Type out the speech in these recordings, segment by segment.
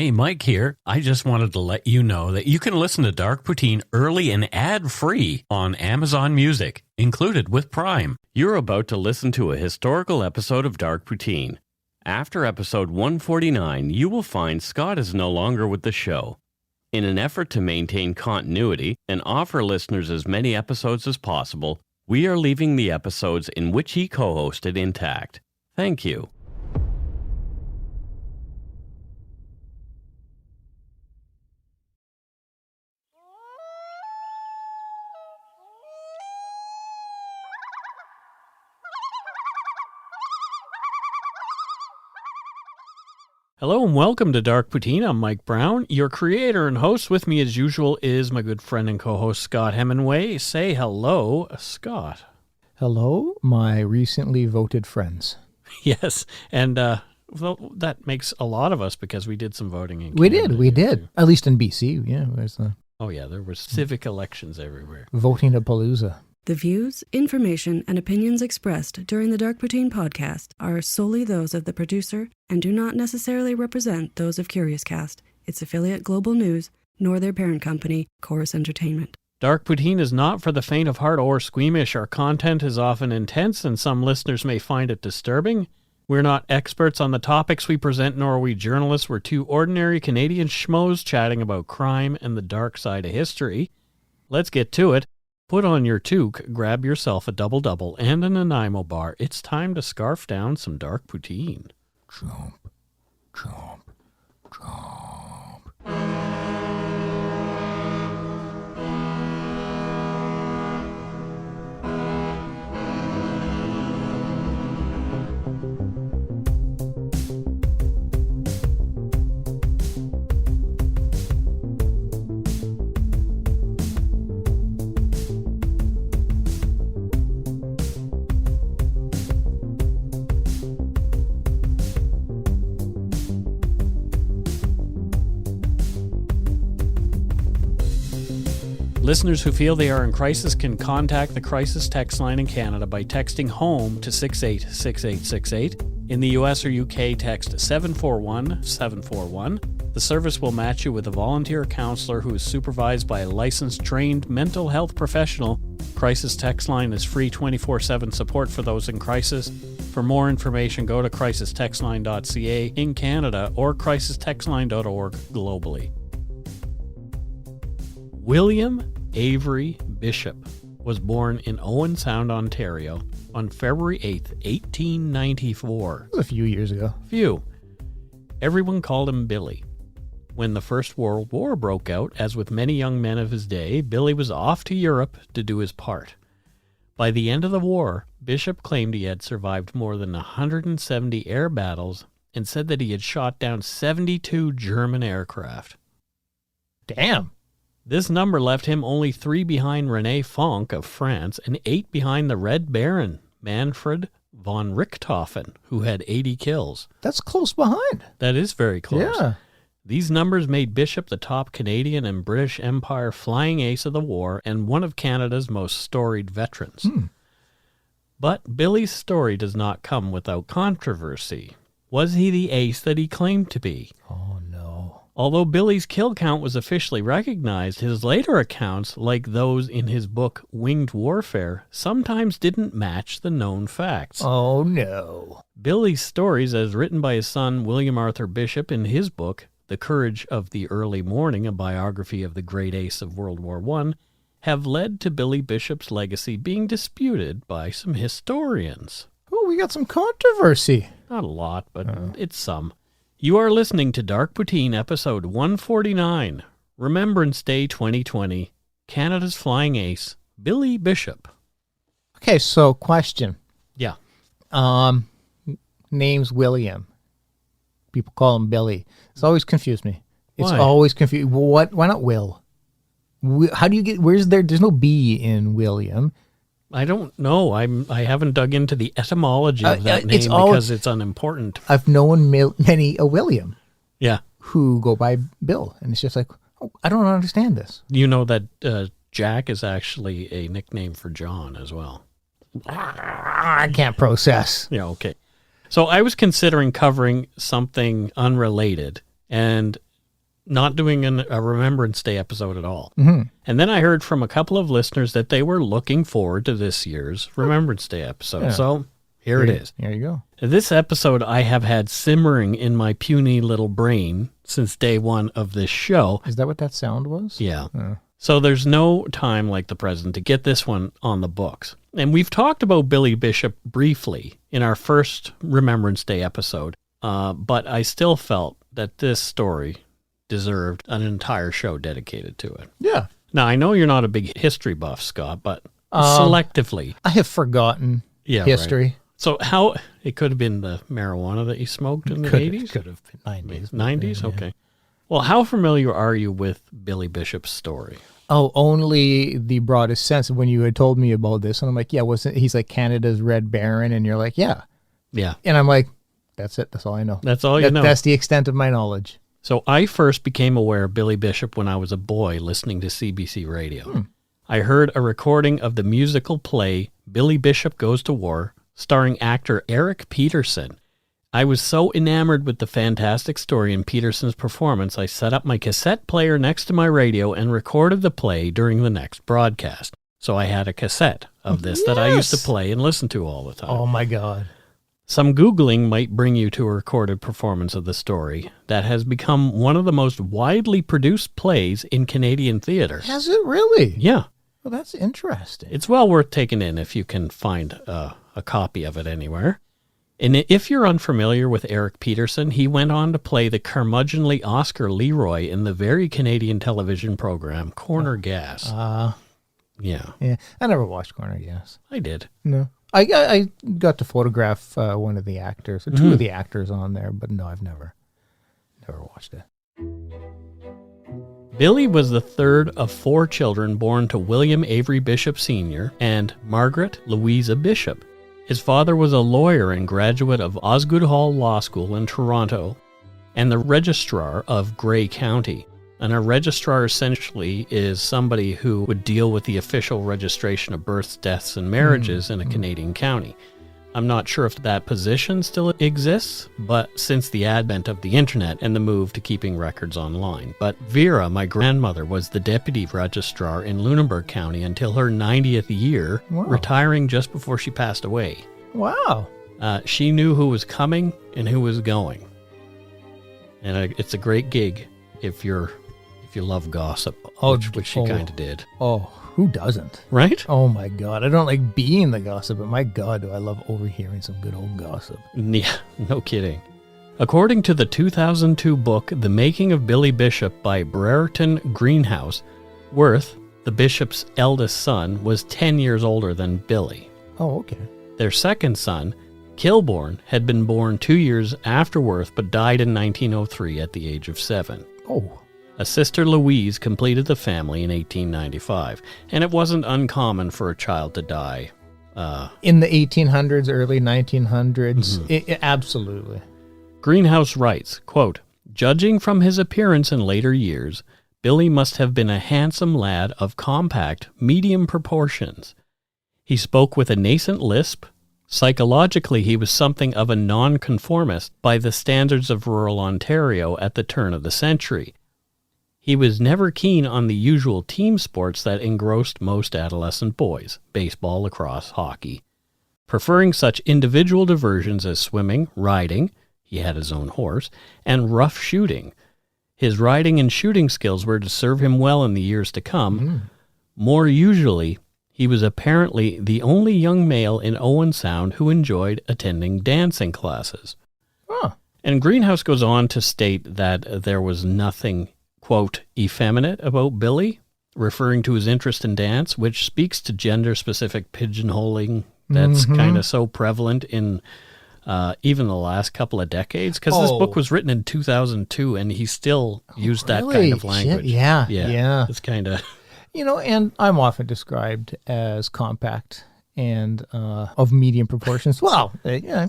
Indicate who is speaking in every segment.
Speaker 1: Hey, Mike here. I just wanted to let you know that you can listen to Dark Poutine early and ad-free on Amazon Music, included with Prime. You're about to listen to a historical episode of Dark Poutine. After episode 149, you will find Scott is no longer with the show. In an effort to maintain continuity and offer listeners as many episodes as possible, we are leaving the episodes in which he co-hosted intact. Thank you. Hello and welcome to Dark Poutine. I'm Mike Brown, your creator and host. With me as usual is my good friend and co-host Scott Hemingway. Say hello, Scott.
Speaker 2: Hello, my recently voted friends.
Speaker 1: Yes, and well, that makes a lot of us because we did some voting in
Speaker 2: Canada. We did.
Speaker 1: Too.
Speaker 2: At least in BC, yeah.
Speaker 1: Oh yeah, there were civic elections everywhere.
Speaker 2: Voting a palooza.
Speaker 3: The views, information, and opinions expressed during the Dark Poutine podcast are solely those of the producer and do not necessarily represent those of CuriousCast, its affiliate Global News, nor their parent company, Chorus Entertainment.
Speaker 1: Dark Poutine is not for the faint of heart or squeamish. Our content is often intense and some listeners may find it disturbing. We're not experts on the topics we present, nor are we journalists. We're two ordinary Canadian schmoes chatting about crime and the dark side of history. Let's get to it. Put on your toque, grab yourself a double-double and an Nanaimo bar. It's time to scarf down some Dark Poutine.
Speaker 2: Chomp, chomp, chomp.
Speaker 1: Listeners who feel they are in crisis can contact the crisis text line in Canada by texting HOME to 686868. In the US or UK, text 741-741. The service will match you with a volunteer counselor who is supervised by a licensed, trained mental health professional. Crisis text line is free 24/7 support for those in crisis. For more information, go to crisistextline.ca in Canada or crisistextline.org globally. William Avery Bishop was born in Owen Sound, Ontario on February 8th, 1894.
Speaker 2: That was a few years ago.
Speaker 1: Everyone called him Billy. When the First World War broke out, as with many young men of his day, Billy was off to Europe to do his part. By the end of the war, Bishop claimed he had survived more than 170 air battles and said that he had shot down 72 German aircraft.
Speaker 2: Damn.
Speaker 1: This number left him only 3 behind René Fonck of France and 8 behind the Red Baron, Manfred von Richthofen, who had 80 kills.
Speaker 2: That's close behind.
Speaker 1: That is very close.
Speaker 2: Yeah.
Speaker 1: These numbers made Bishop the top Canadian and British Empire flying ace of the war and one of Canada's most storied veterans. But Billy's story does not come without controversy. Was he the ace that he claimed to be?
Speaker 2: Oh, no.
Speaker 1: Although Billy's kill count was officially recognized, his later accounts, like those in his book Winged Warfare, sometimes didn't match the known facts.
Speaker 2: Oh, no.
Speaker 1: Billy's stories, as written by his son William Arthur Bishop in his book The Courage of the Early Morning, a biography of the great ace of World War I, have led to Billy Bishop's legacy being disputed by some historians.
Speaker 2: Oh, we got some controversy.
Speaker 1: Not a lot, but it's some. You are listening to Dark Poutine, episode 149, Remembrance Day 2020, Canada's flying ace, Billy Bishop.
Speaker 2: Okay, so question.
Speaker 1: Yeah.
Speaker 2: Name's William. People call him Billy. It's always confused me. It's
Speaker 1: Why?
Speaker 2: always confused. What? Why not Will? How do you get? There's no B in William.
Speaker 1: I don't know. I haven't dug into the etymology of that name because it's unimportant.
Speaker 2: I've known many a William.
Speaker 1: Yeah.
Speaker 2: Who go by Bill, and it's just like, oh, I don't understand this.
Speaker 1: You know that Jack is actually a nickname for John as well.
Speaker 2: I can't process.
Speaker 1: Yeah, okay. So I was considering covering something unrelated, and not doing a Remembrance Day episode at all.
Speaker 2: Mm-hmm.
Speaker 1: And then I heard from a couple of listeners that they were looking forward to this year's Remembrance Day episode.
Speaker 2: Yeah.
Speaker 1: So here it is.
Speaker 2: There you go.
Speaker 1: This episode I have had simmering in my puny little brain since day one of this show.
Speaker 2: Is that what that sound was?
Speaker 1: Yeah. So there's no time like the present to get this one on the books. And we've talked about Billy Bishop briefly in our first Remembrance Day episode, but I still felt that this story deserved an entire show dedicated to it.
Speaker 2: Yeah.
Speaker 1: Now, I know you're not a big history buff, Scott, but selectively.
Speaker 2: I have forgotten history.
Speaker 1: Right. So how, it could have been the marijuana that you smoked in the 80s?
Speaker 2: Could have been 90s.
Speaker 1: 90s?
Speaker 2: Yeah.
Speaker 1: Okay. Well, how familiar are you with Billy Bishop's story?
Speaker 2: Oh, only the broadest sense. When you had told me about this, and I'm like, yeah, wasn't he's like Canada's Red Baron? And you're like, yeah.
Speaker 1: Yeah.
Speaker 2: And I'm like, that's it. That's all I know.
Speaker 1: That's all you know.
Speaker 2: That's the extent of my knowledge.
Speaker 1: So I first became aware of Billy Bishop when I was a boy listening to CBC radio. I heard a recording of the musical play Billy Bishop Goes to War, starring actor Eric Peterson. I was so enamored with the fantastic story and Peterson's performance, I set up my cassette player next to my radio and recorded the play during the next broadcast. So I had a cassette of this that I used to play and listen to all the time.
Speaker 2: Oh, my God.
Speaker 1: Some Googling might bring you to a recorded performance of the story that has become one of the most widely produced plays in Canadian theater.
Speaker 2: Has it really?
Speaker 1: Yeah.
Speaker 2: Well, that's interesting.
Speaker 1: It's well worth taking in if you can find a copy of it anywhere. And if you're unfamiliar with Eric Peterson, he went on to play the curmudgeonly Oscar Leroy in the very Canadian television program Corner Gas. Yeah.
Speaker 2: Yeah. I never watched Corner Gas.
Speaker 1: I did.
Speaker 2: No. I got to photograph one of the actors, or two of the actors on there, but no, I've never watched it.
Speaker 1: Billy was the third of 4 children born to William Avery Bishop Sr. and Margaret Louisa Bishop. His father was a lawyer and graduate of Osgoode Hall Law School in Toronto and the registrar of Grey County. And a registrar essentially is somebody who would deal with the official registration of births, deaths, and marriages in a Canadian county. I'm not sure if that position still exists, but since the advent of the internet and the move to keeping records online. But Vera, my grandmother, was the deputy registrar in Lunenburg County until her 90th year, retiring just before she passed away.
Speaker 2: Wow.
Speaker 1: She knew who was coming and who was going. And it's a great gig if you love gossip, which she kind of did.
Speaker 2: Oh, who doesn't?
Speaker 1: Right?
Speaker 2: Oh, my God. I don't like being the gossip, but my God, do I love overhearing some good old gossip.
Speaker 1: Yeah, no kidding. According to the 2002 book, The Making of Billy Bishop by Brereton Greenhouse, Worth, the bishop's eldest son, was 10 years older than Billy.
Speaker 2: Oh, okay.
Speaker 1: Their second son, Kilbourne, had been born 2 years after Worth, but died in 1903 at the age of 7.
Speaker 2: Oh.
Speaker 1: A sister, Louise, completed the family in 1895, and it wasn't uncommon for a child to die.
Speaker 2: In the 1800s, early 1900s, absolutely.
Speaker 1: Greenhouse writes, quote, "Judging from his appearance in later years, Billy must have been a handsome lad of compact, medium proportions. He spoke with a nascent lisp. Psychologically, he was something of a nonconformist by the standards of rural Ontario at the turn of the century. He was never keen on the usual team sports that engrossed most adolescent boys, baseball, lacrosse, hockey, preferring such individual diversions as swimming, riding, he had his own horse, and rough shooting. His riding and shooting skills were to serve him well in the years to come. More usually, he was apparently the only young male in Owen Sound who enjoyed attending dancing classes."
Speaker 2: Oh.
Speaker 1: And Greenhouse goes on to state that there was nothing, quote, effeminate about Billy, referring to his interest in dance, which speaks to gender-specific pigeonholing that's kind of so prevalent in even the last couple of decades. Because this book was written in 2002, and he still used that kind of language.
Speaker 2: Shit, yeah.
Speaker 1: It's kind of...
Speaker 2: You know, and I'm often described as compact and of medium proportions. Well, yeah,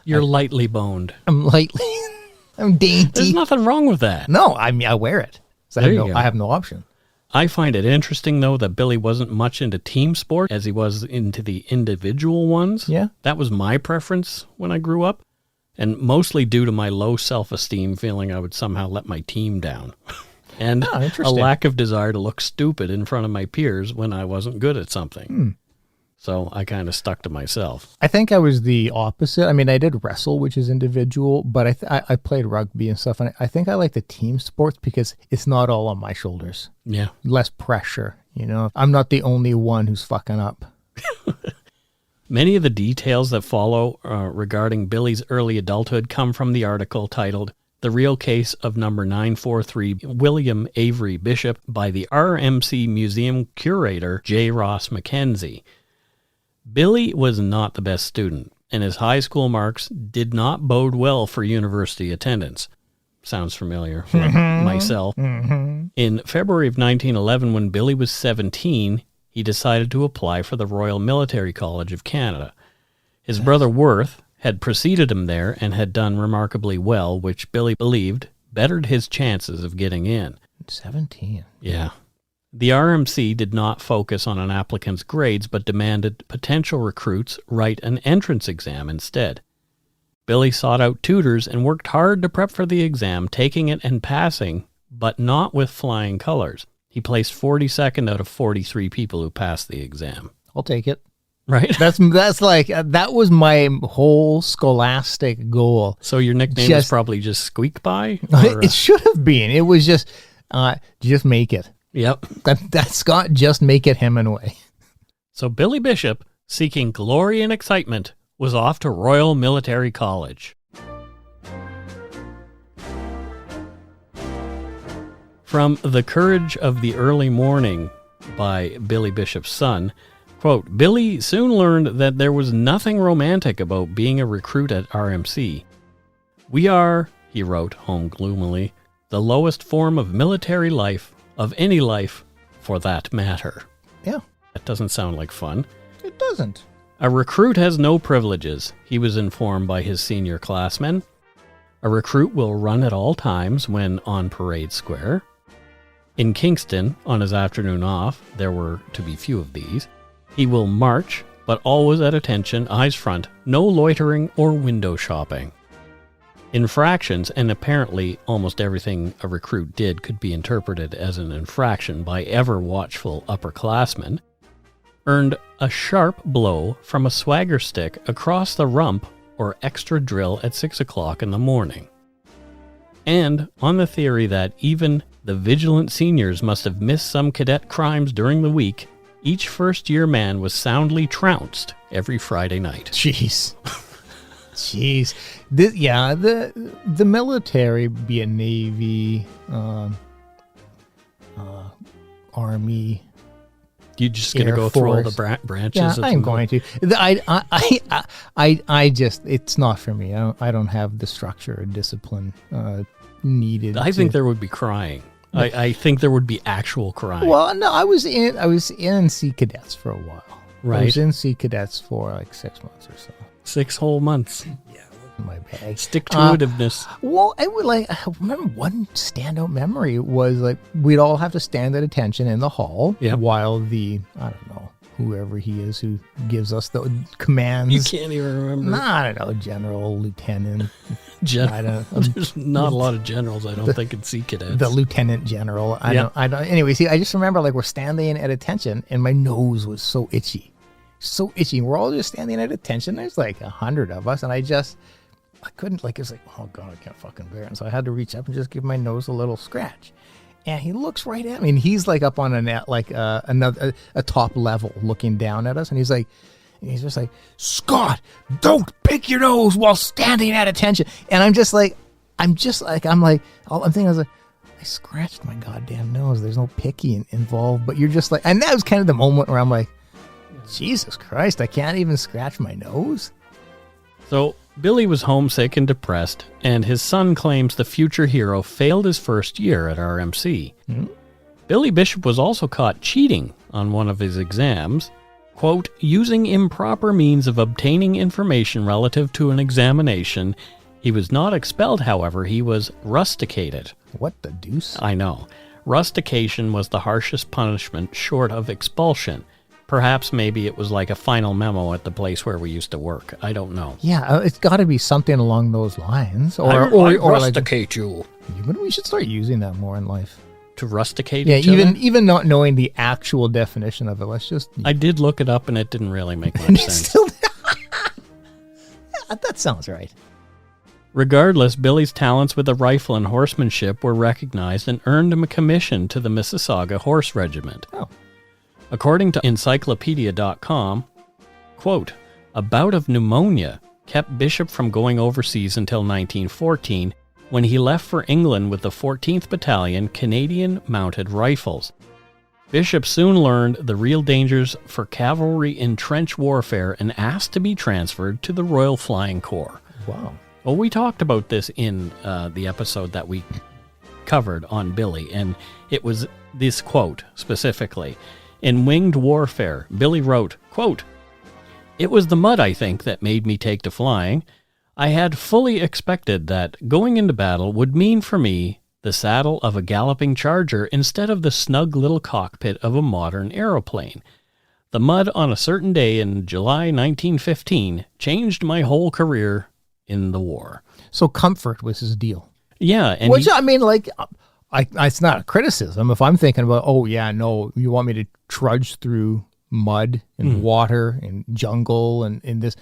Speaker 1: You're lightly boned.
Speaker 2: I'm lightly... I'm dainty.
Speaker 1: There's nothing wrong with that.
Speaker 2: No, I wear it. So I have no option.
Speaker 1: I find it interesting, though, that Billy wasn't much into team sport as he was into the individual ones.
Speaker 2: Yeah.
Speaker 1: That was my preference when I grew up, and mostly due to my low self-esteem, feeling I would somehow let my team down. and
Speaker 2: Oh,
Speaker 1: a
Speaker 2: interesting.
Speaker 1: lack of desire to look stupid in front of my peers when I wasn't good at something. So I kind of stuck to myself.
Speaker 2: I think I was the opposite. I mean, I did wrestle, which is individual, but I played rugby and stuff. And I think I like the team sports because it's not all on my shoulders.
Speaker 1: Yeah.
Speaker 2: Less pressure, you know. I'm not the only one who's fucking up.
Speaker 1: Many of the details that follow regarding Billy's early adulthood come from the article titled The Real Case of Number 943 William Avery Bishop by the RMC Museum curator J. Ross Mackenzie. Billy was not the best student, and his high school marks did not bode well for university attendance. Sounds familiar, like myself. In February of 1911, when Billy was 17, he decided to apply for the Royal Military College of Canada. His brother Worth had preceded him there and had done remarkably well, which Billy believed bettered his chances of getting in.
Speaker 2: 17.
Speaker 1: Yeah. The RMC did not focus on an applicant's grades, but demanded potential recruits write an entrance exam instead. Billy sought out tutors and worked hard to prep for the exam, taking it and passing, but not with flying colors. He placed 42nd out of 43 people who passed the exam.
Speaker 2: I'll take it.
Speaker 1: Right?
Speaker 2: That's like, that was my whole scholastic goal.
Speaker 1: So your nickname was probably just Squeak By? Or,
Speaker 2: It should have been. It was just make it.
Speaker 1: Yep.
Speaker 2: That Scott, just make it Hemingway.
Speaker 1: So Billy Bishop, seeking glory and excitement, was off to Royal Military College. From The Courage of the Early Morning by Billy Bishop's son, quote, Billy soon learned that there was nothing romantic about being a recruit at RMC. We are, he wrote home gloomily, the lowest form of military life, of any life, for that matter.
Speaker 2: Yeah.
Speaker 1: That doesn't sound like fun.
Speaker 2: It doesn't.
Speaker 1: A recruit has no privileges, he was informed by his senior classmen. A recruit will run at all times when on parade square. In Kingston, on his afternoon off, there were to be few of these, he will march, but always at attention, eyes front, no loitering or window shopping. Infractions, and apparently almost everything a recruit did could be interpreted as an infraction by ever-watchful upperclassmen, earned a sharp blow from a swagger stick across the rump or extra drill at 6 o'clock in the morning. And on the theory that even the vigilant seniors must have missed some cadet crimes during the week, each first-year man was soundly trounced every Friday night.
Speaker 2: Jeez. Jeez. The military, be it Navy, Army.
Speaker 1: You just going to go through all the branches?
Speaker 2: Yeah, I'm going to. I just, it's not for me. I don't have the structure or discipline needed.
Speaker 1: I think there would be crying. I think there would be actual crying.
Speaker 2: Well, no, I was in Sea Cadets for a while.
Speaker 1: Right.
Speaker 2: I was in Sea Cadets for like 6 months or so.
Speaker 1: 6 whole months.
Speaker 2: Yeah, my bag.
Speaker 1: Stick-to-itiveness.
Speaker 2: Well, I remember one standout memory was like we'd all have to stand at attention in the hall while the, I don't know, whoever he is who gives us the commands.
Speaker 1: You can't even remember.
Speaker 2: I don't know, general, lieutenant.
Speaker 1: There's not a lot of generals, I don't think, in Sea Cadets.
Speaker 2: The lieutenant general. I don't. Anyway, see, I just remember like we're standing at attention and my nose was so itchy. So itchy. We're all just standing at attention. There's like 100 of us and I couldn't, like, it's like, oh God, I can't fucking bear it. And so I had to reach up and just give my nose a little scratch. And he looks right at me and he's like up on a top level looking down at us. And he's just like, Scott, don't pick your nose while standing at attention. And I'm thinking, I was like, I scratched my goddamn nose. There's no picking involved, but you're just like, and that was kind of the moment where I'm like, Jesus Christ, I can't even scratch my nose.
Speaker 1: So Billy was homesick and depressed, and his son claims the future hero failed his first year at RMC. Billy Bishop was also caught cheating on one of his exams, quote, using improper means of obtaining information relative to an examination. He was not expelled, however, he was rusticated.
Speaker 2: What the deuce?
Speaker 1: I know. Rustication was the harshest punishment short of expulsion. Perhaps maybe it was like a final memo at the place where we used to work. I don't know.
Speaker 2: Yeah, it's got to be something along those lines.
Speaker 1: Or rusticate you.
Speaker 2: We should start using that more in life.
Speaker 1: to rusticate
Speaker 2: Yeah,
Speaker 1: each other.
Speaker 2: even not knowing the actual definition of it, let's just...
Speaker 1: I did look it up, and it didn't really make much sense.
Speaker 2: Still, that sounds right.
Speaker 1: Regardless, Billy's talents with a rifle and horsemanship were recognized and earned him a commission to the Mississauga Horse Regiment.
Speaker 2: Oh.
Speaker 1: According to encyclopedia.com, quote, a bout of pneumonia kept Bishop from going overseas until 1914, when he left for England with the 14th Battalion Canadian Mounted Rifles. Bishop soon learned the real dangers for cavalry in trench warfare and asked to be transferred to the Royal Flying Corps.
Speaker 2: Wow.
Speaker 1: Well, we talked about this in the episode that we covered on Billy, and it was this quote specifically. In Winged Warfare, Billy wrote, quote, it was the mud, I think, that made me take to flying. I had fully expected that going into battle would mean for me the saddle of a galloping charger instead of the snug little cockpit of a modern aeroplane. The mud on a certain day in July 1915 changed my whole career in the war.
Speaker 2: So comfort was his deal.
Speaker 1: Yeah. And
Speaker 2: which, I mean, like, it's not a criticism. If I'm thinking about, oh, yeah, no, you want me to trudge through mud and water and jungle and in this,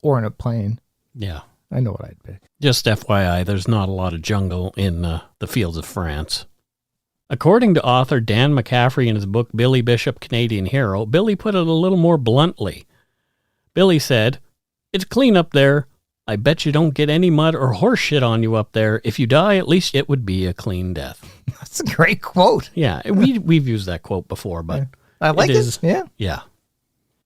Speaker 2: or in a plane.
Speaker 1: Yeah.
Speaker 2: I know what I'd pick.
Speaker 1: Just FYI, there's not a lot of jungle in the fields of France. According to author Dan McCaffrey in his book Billy Bishop, Canadian Hero, Billy put it a little more bluntly. Billy said, it's clean up there. I bet you don't get any mud or horse shit on you up there. If you die, at least it would be a clean death.
Speaker 2: That's a great quote.
Speaker 1: Yeah, we've used that quote before, but
Speaker 2: I like it. Yeah.
Speaker 1: Yeah.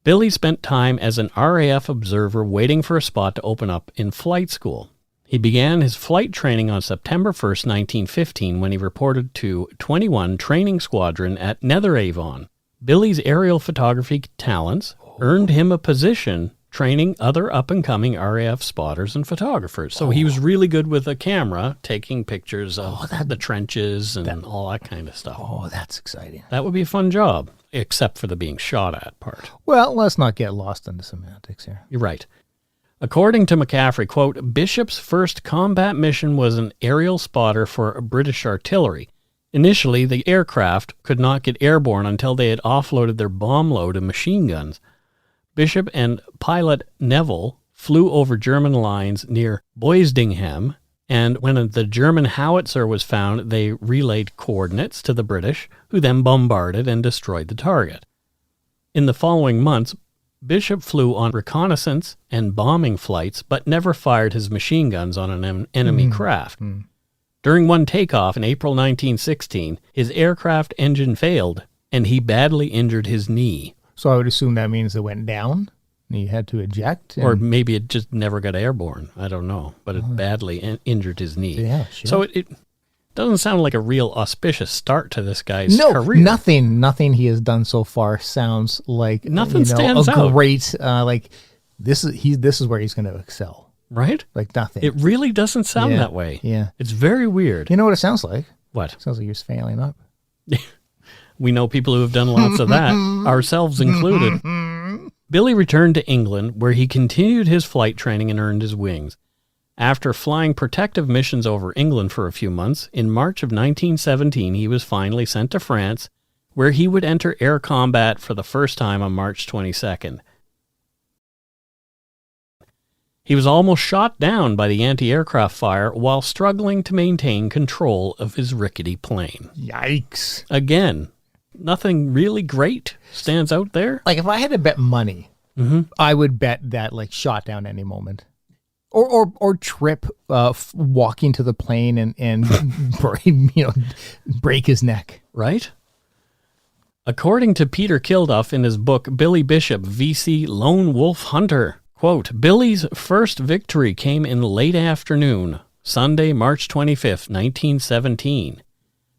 Speaker 1: Billy spent time as an RAF observer waiting for a spot to open up in flight school. He began his flight training on September 1st, 1915, when he reported to 21 Training Squadron at Netheravon. Billy's aerial photography talents earned him a position training other up-and-coming RAF spotters and photographers. So he was really good with a camera, taking pictures of the trenches and all that kind of stuff.
Speaker 2: Oh, that's exciting.
Speaker 1: That would be a fun job, except for the being shot at part.
Speaker 2: Well, let's not get lost in the semantics here.
Speaker 1: You're right. According to McCaffrey, quote, Bishop's first combat mission was an aerial spotter for British artillery. Initially, the aircraft could not get airborne until they had offloaded their bomb load of machine guns. Bishop and pilot Neville flew over German lines near Boisdingham, and when the German howitzer was found, they relayed coordinates to the British, who then bombarded and destroyed the target. In the following months, Bishop flew on reconnaissance and bombing flights, but never fired his machine guns on an enemy craft. During one takeoff in April 1916, his aircraft engine failed, and he badly injured his knee.
Speaker 2: So I would assume that means it went down and he had to eject.
Speaker 1: Or maybe it just never got airborne. I don't know. But it badly injured his knee.
Speaker 2: Yeah, sure.
Speaker 1: So it doesn't sound like a real auspious start to this guy's career.
Speaker 2: Nothing he has done so far sounds like
Speaker 1: stands out.
Speaker 2: Great, like this is where he's going to excel.
Speaker 1: Right?
Speaker 2: Like nothing.
Speaker 1: It really doesn't sound that way.
Speaker 2: Yeah.
Speaker 1: It's very weird.
Speaker 2: You know what it sounds like?
Speaker 1: What?
Speaker 2: It sounds like you're failing up.
Speaker 1: We know people who have done lots of that, ourselves included. Billy returned to England, where he continued his flight training and earned his wings. After flying protective missions over England for a few months, in March of 1917 he was finally sent to France, where he would enter air combat for the first time on March 22nd. He was almost shot down by the anti-aircraft fire while struggling to maintain control of his rickety plane.
Speaker 2: Yikes.
Speaker 1: Again, nothing really great stands out there.
Speaker 2: Like if I had to bet money, I would bet that like shot down any moment. Or trip walking to the plane and break his neck.
Speaker 1: Right? According to Peter Kilduff in his book Billy Bishop, VC Lone Wolf Hunter, quote, Billy's first victory came in late afternoon, Sunday, March 25th, 1917.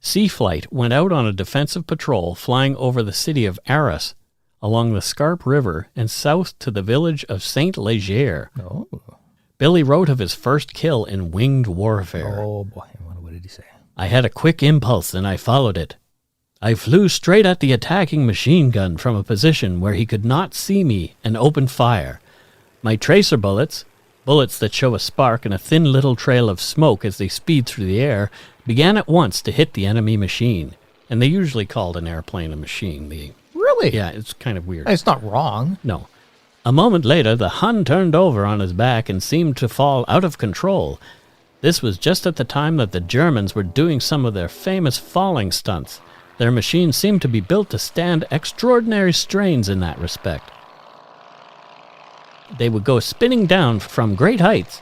Speaker 1: Sea Flight went out on a defensive patrol flying over the city of Arras, along the Scarpe River and south to the village of Saint Leger.
Speaker 2: Oh.
Speaker 1: Billy wrote of his first kill in Winged Warfare.
Speaker 2: Oh, boy. What did he say?
Speaker 1: I had a quick impulse and I followed it. I flew straight at the attacking machine gun from a position where he could not see me and opened fire. My tracer bullets that show a spark and a thin little trail of smoke as they speed through the air, began at once to hit the enemy machine. And they usually called an airplane a machine.
Speaker 2: Really?
Speaker 1: Yeah, it's kind of weird.
Speaker 2: It's not wrong.
Speaker 1: No. A moment later, the Hun turned over on his back and seemed to fall out of control. This was just at the time that the Germans were doing some of their famous falling stunts. Their machines seemed to be built to stand extraordinary strains in that respect. They would go spinning down from great heights,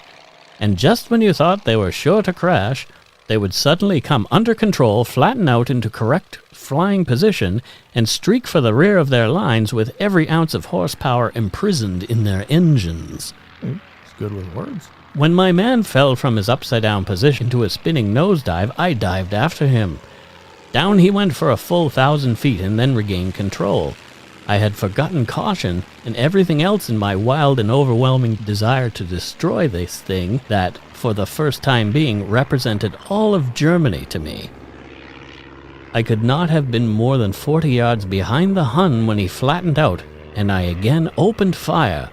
Speaker 1: and just when you thought they were sure to crash, they would suddenly come under control, flatten out into correct flying position, and streak for the rear of their lines with every ounce of horsepower imprisoned in their engines.
Speaker 2: It's good with words.
Speaker 1: When my man fell from his upside-down position to a spinning nosedive, I dived after him. Down he went for a full 1,000 feet and then regained control. I had forgotten caution and everything else in my wild and overwhelming desire to destroy this thing that, for the first time being, represented all of Germany to me. I could not have been more than 40 yards behind the Hun when he flattened out, and I again opened fire.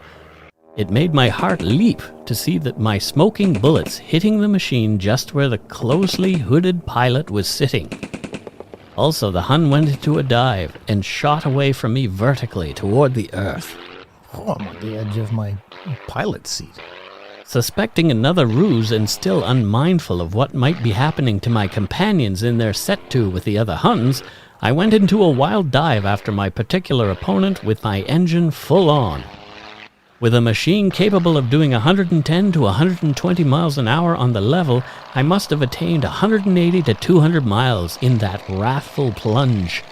Speaker 1: It made my heart leap to see that my smoking bullets hitting the machine just where the closely hooded pilot was sitting. Also, the Hun went into a dive and shot away from me vertically toward the earth.
Speaker 2: Oh, I'm on the edge of my pilot seat.
Speaker 1: Suspecting another ruse and still unmindful of what might be happening to my companions in their set-to with the other Huns, I went into a wild dive after my particular opponent with my engine full on. With a machine capable of doing 110 to 120 miles an hour on the level, I must have attained 180 to 200 miles in that wrathful plunge.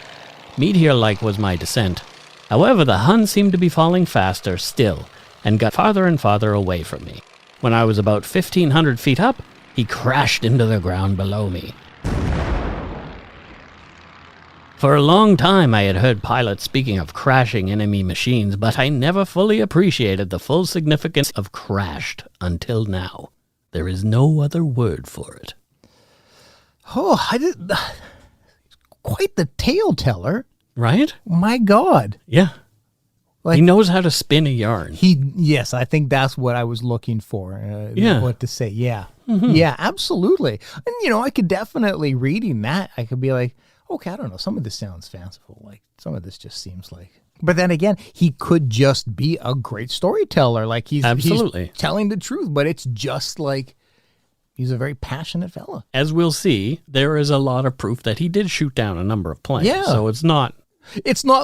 Speaker 1: Meteor-like was my descent. However, the Hun seemed to be falling faster still, and got farther and farther away from me. When I was about 1,500 feet up, he crashed into the ground below me. For a long time I had heard pilots speaking of crashing enemy machines, but I never fully appreciated the full significance of crashed until now. There is no other word for it.
Speaker 2: Oh, quite the tale teller.
Speaker 1: Right?
Speaker 2: My God.
Speaker 1: Yeah.
Speaker 2: Like,
Speaker 1: he knows how to spin a yarn.
Speaker 2: Yes, I think that's what I was looking for. What to say. Yeah. Mm-hmm. Yeah, absolutely. And, I could definitely, reading that, I could be like, okay, I don't know. Some of this sounds fanciful. Like, some of this just seems like... But then again, he could just be a great storyteller. Like, he's telling the truth, but it's just like... He's a very passionate fella.
Speaker 1: As we'll see, there is a lot of proof that he did shoot down a number of planes.
Speaker 2: Yeah.
Speaker 1: So it's not...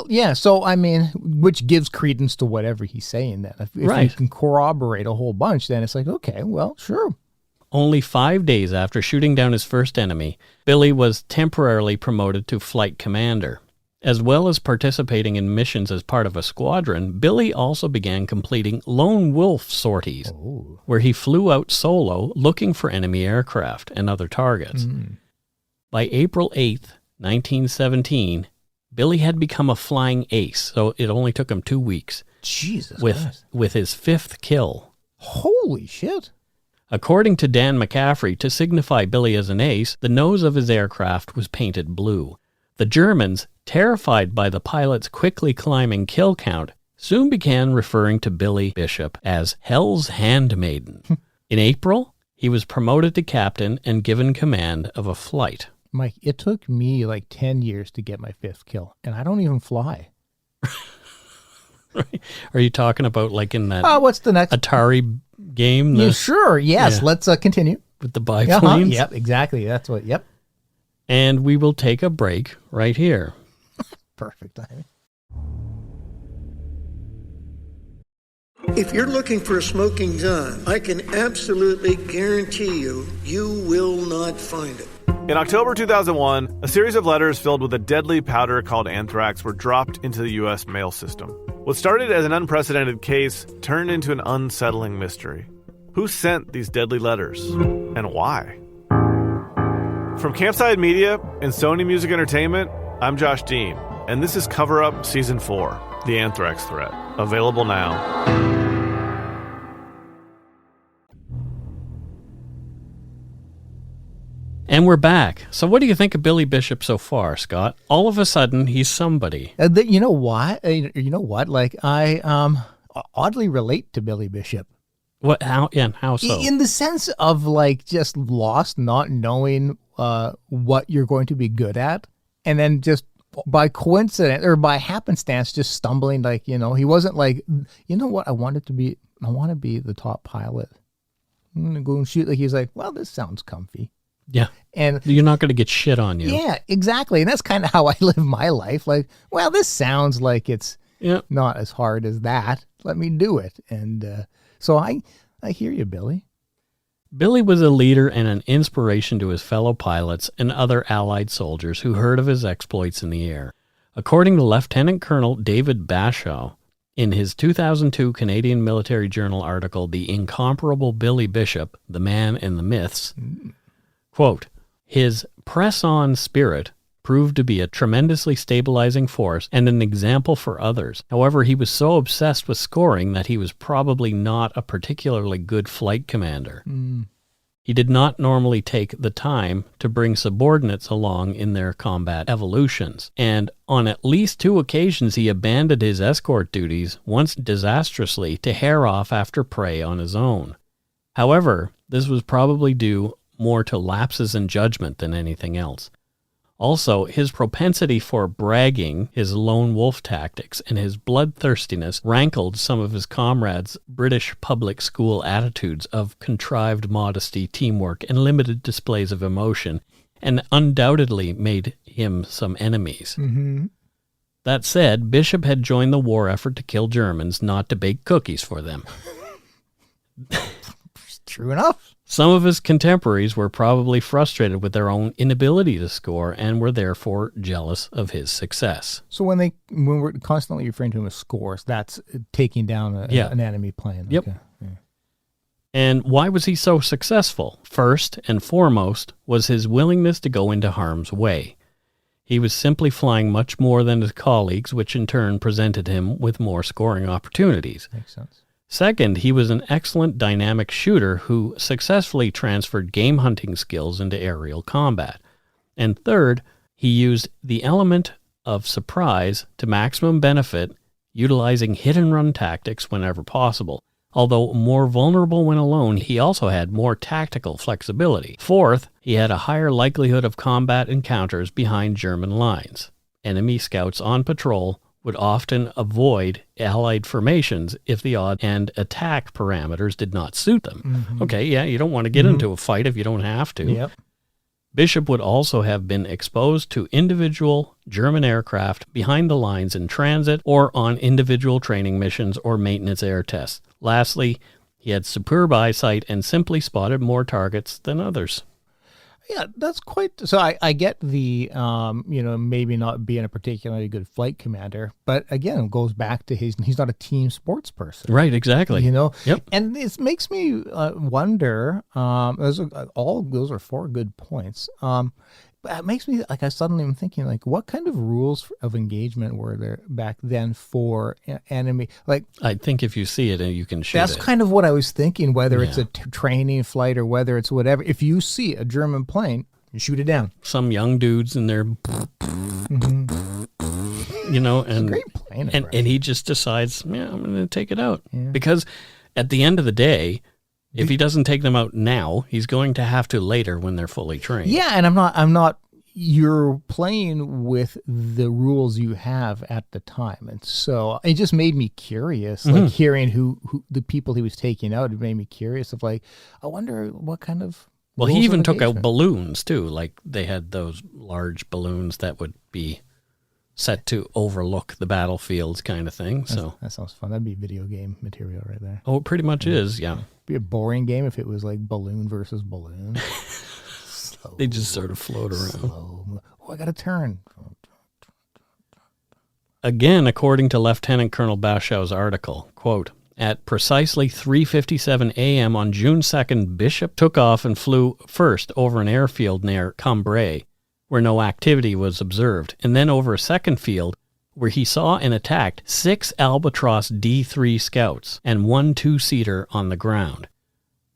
Speaker 2: yeah. So, I mean, which gives credence to whatever he's saying then. If
Speaker 1: right.
Speaker 2: you can corroborate a whole bunch, then it's like, okay, well, sure.
Speaker 1: Only 5 days after shooting down his first enemy, Billy was temporarily promoted to flight commander. As well as participating in missions as part of a squadron, Billy also began completing lone wolf sorties, where he flew out solo looking for enemy aircraft and other targets. By April 8th, 1917, Billy had become a flying ace, so it only took him 2 weeks.
Speaker 2: Jesus Christ.
Speaker 1: With his 5th kill.
Speaker 2: Holy shit.
Speaker 1: According to Dan McCaffrey, to signify Billy as an ace, the nose of his aircraft was painted blue. The Germans, terrified by the pilot's quickly climbing kill count, soon began referring to Billy Bishop as Hell's Handmaiden. In April, he was promoted to captain and given command of a flight.
Speaker 2: Mike, it took me like 10 years to get my 5th kill, and I don't even fly.
Speaker 1: Are you talking about like in that
Speaker 2: what's the next
Speaker 1: Atari game?
Speaker 2: Yeah, sure, yes. Yeah. Let's continue.
Speaker 1: With the biplanes?
Speaker 2: Yep, exactly. That's what, yep.
Speaker 1: And we will take a break right here.
Speaker 2: Perfect timing.
Speaker 4: If you're looking for a smoking gun, I can absolutely guarantee you will not find it.
Speaker 5: In October 2001, a series of letters filled with a deadly powder called anthrax were dropped into the U.S. mail system. What started as an unprecedented case turned into an unsettling mystery. Who sent these deadly letters, and why? From Campside Media and Sony Music Entertainment, I'm Josh Dean, and this is Cover Up Season 4, The Anthrax Threat, available now.
Speaker 1: And we're back. So what do you think of Billy Bishop so far, Scott? All of a sudden, he's somebody.
Speaker 2: You know what? Like, I oddly relate to Billy Bishop.
Speaker 1: What? How so?
Speaker 2: In the sense of, like, just lost, not knowing what you're going to be good at. and then just by coincidence or by happenstance, just stumbling, like, you know, he wasn't like, you know what, I want to be the top pilot. I'm going to go and shoot. Like, he's like, well, this sounds comfy.
Speaker 1: Yeah.
Speaker 2: And
Speaker 1: you're not going to get shit on you.
Speaker 2: yeah, exactly. And that's kind of how I live my life. Like, well, this sounds like it's not as hard as that. Let me do it. And so I hear you, Billy.
Speaker 1: Billy was a leader and an inspiration to his fellow pilots and other Allied soldiers who heard of his exploits in the air. According to Lieutenant Colonel David Bashaw, in his 2002 Canadian Military Journal article, The Incomparable Billy Bishop, The Man and the Myths, quote, his press-on spirit proved to be a tremendously stabilizing force and an example for others. However, he was so obsessed with scoring that he was probably not a particularly good flight commander. He did not normally take the time to bring subordinates along in their combat evolutions, and on at least 2 occasions he abandoned his escort duties, once disastrously, to hare off after prey on his own. However, this was probably due more to lapses in judgment than anything else. Also, his propensity for bragging, his lone wolf tactics, and his bloodthirstiness rankled some of his comrades' British public school attitudes of contrived modesty, teamwork, and limited displays of emotion, and undoubtedly made him some enemies.
Speaker 2: Mm-hmm.
Speaker 1: That said, Bishop had joined the war effort to kill Germans, not to bake cookies for them.
Speaker 2: True enough.
Speaker 1: Some of his contemporaries were probably frustrated with their own inability to score and were therefore jealous of his success.
Speaker 2: So when we're constantly referring to him as scores, that's taking down an enemy plane.
Speaker 1: Yep.
Speaker 2: Okay. Yeah.
Speaker 1: And why was he so successful? First and foremost was his willingness to go into harm's way. He was simply flying much more than his colleagues, which in turn presented him with more scoring opportunities.
Speaker 2: Makes sense.
Speaker 1: Second, he was an excellent dynamic shooter who successfully transferred game hunting skills into aerial combat. And third, he used the element of surprise to maximum benefit, utilizing hit-and-run tactics whenever possible. Although more vulnerable when alone, he also had more tactical flexibility. Fourth, he had a higher likelihood of combat encounters behind German lines. Enemy scouts on patrol would often avoid Allied formations if the odd and attack parameters did not suit them.
Speaker 2: Mm-hmm.
Speaker 1: Okay, yeah, you don't want to get into a fight if you don't have to.
Speaker 2: Yep.
Speaker 1: Bishop would also have been exposed to individual German aircraft behind the lines in transit or on individual training missions or maintenance air tests. Lastly, he had superb eyesight and simply spotted more targets than others.
Speaker 2: Yeah, that's quite. So I get the, maybe not being a particularly good flight commander, but again, it goes back to he's not a team sports person.
Speaker 1: Right, exactly.
Speaker 2: Yep. And this makes me wonder. Those are 4 good points. But it makes me like I suddenly am thinking like, what kind of rules of engagement were there back then for enemy? Like,
Speaker 1: I think if you see it, you can shoot it.
Speaker 2: That's kind of what I was thinking. Whether it's a training flight or whether it's whatever, if you see a German plane, you shoot it down.
Speaker 1: Some young dudes in there, and
Speaker 2: it's a great plane,
Speaker 1: and he just decides, I'm going to take it out because at the end of the day, if he doesn't take them out now, he's going to have to later when they're fully trained.
Speaker 2: Yeah, and I'm not. You're playing with the rules you have at the time, and so it just made me curious. Like hearing who the people he was taking out, it made me curious. Of like, I wonder what kind of.
Speaker 1: Well, he even took out balloons too. Like they had those large balloons that would be set to overlook the battlefields, kind of thing. So
Speaker 2: that sounds fun. That'd be video game material right there.
Speaker 1: Oh, it pretty much is. Yeah.
Speaker 2: Be a boring game if it was like balloon versus balloon.
Speaker 1: They just sort of float around.
Speaker 2: Slow. Oh, I got to turn.
Speaker 1: Again, according to Lieutenant Colonel Bashaw's article, quote, at precisely 3:57 a.m. on June 2nd, Bishop took off and flew first over an airfield near Cambrai, where no activity was observed, and then over a second field where he saw and attacked 6 Albatross D3 scouts and 1 two-seater on the ground.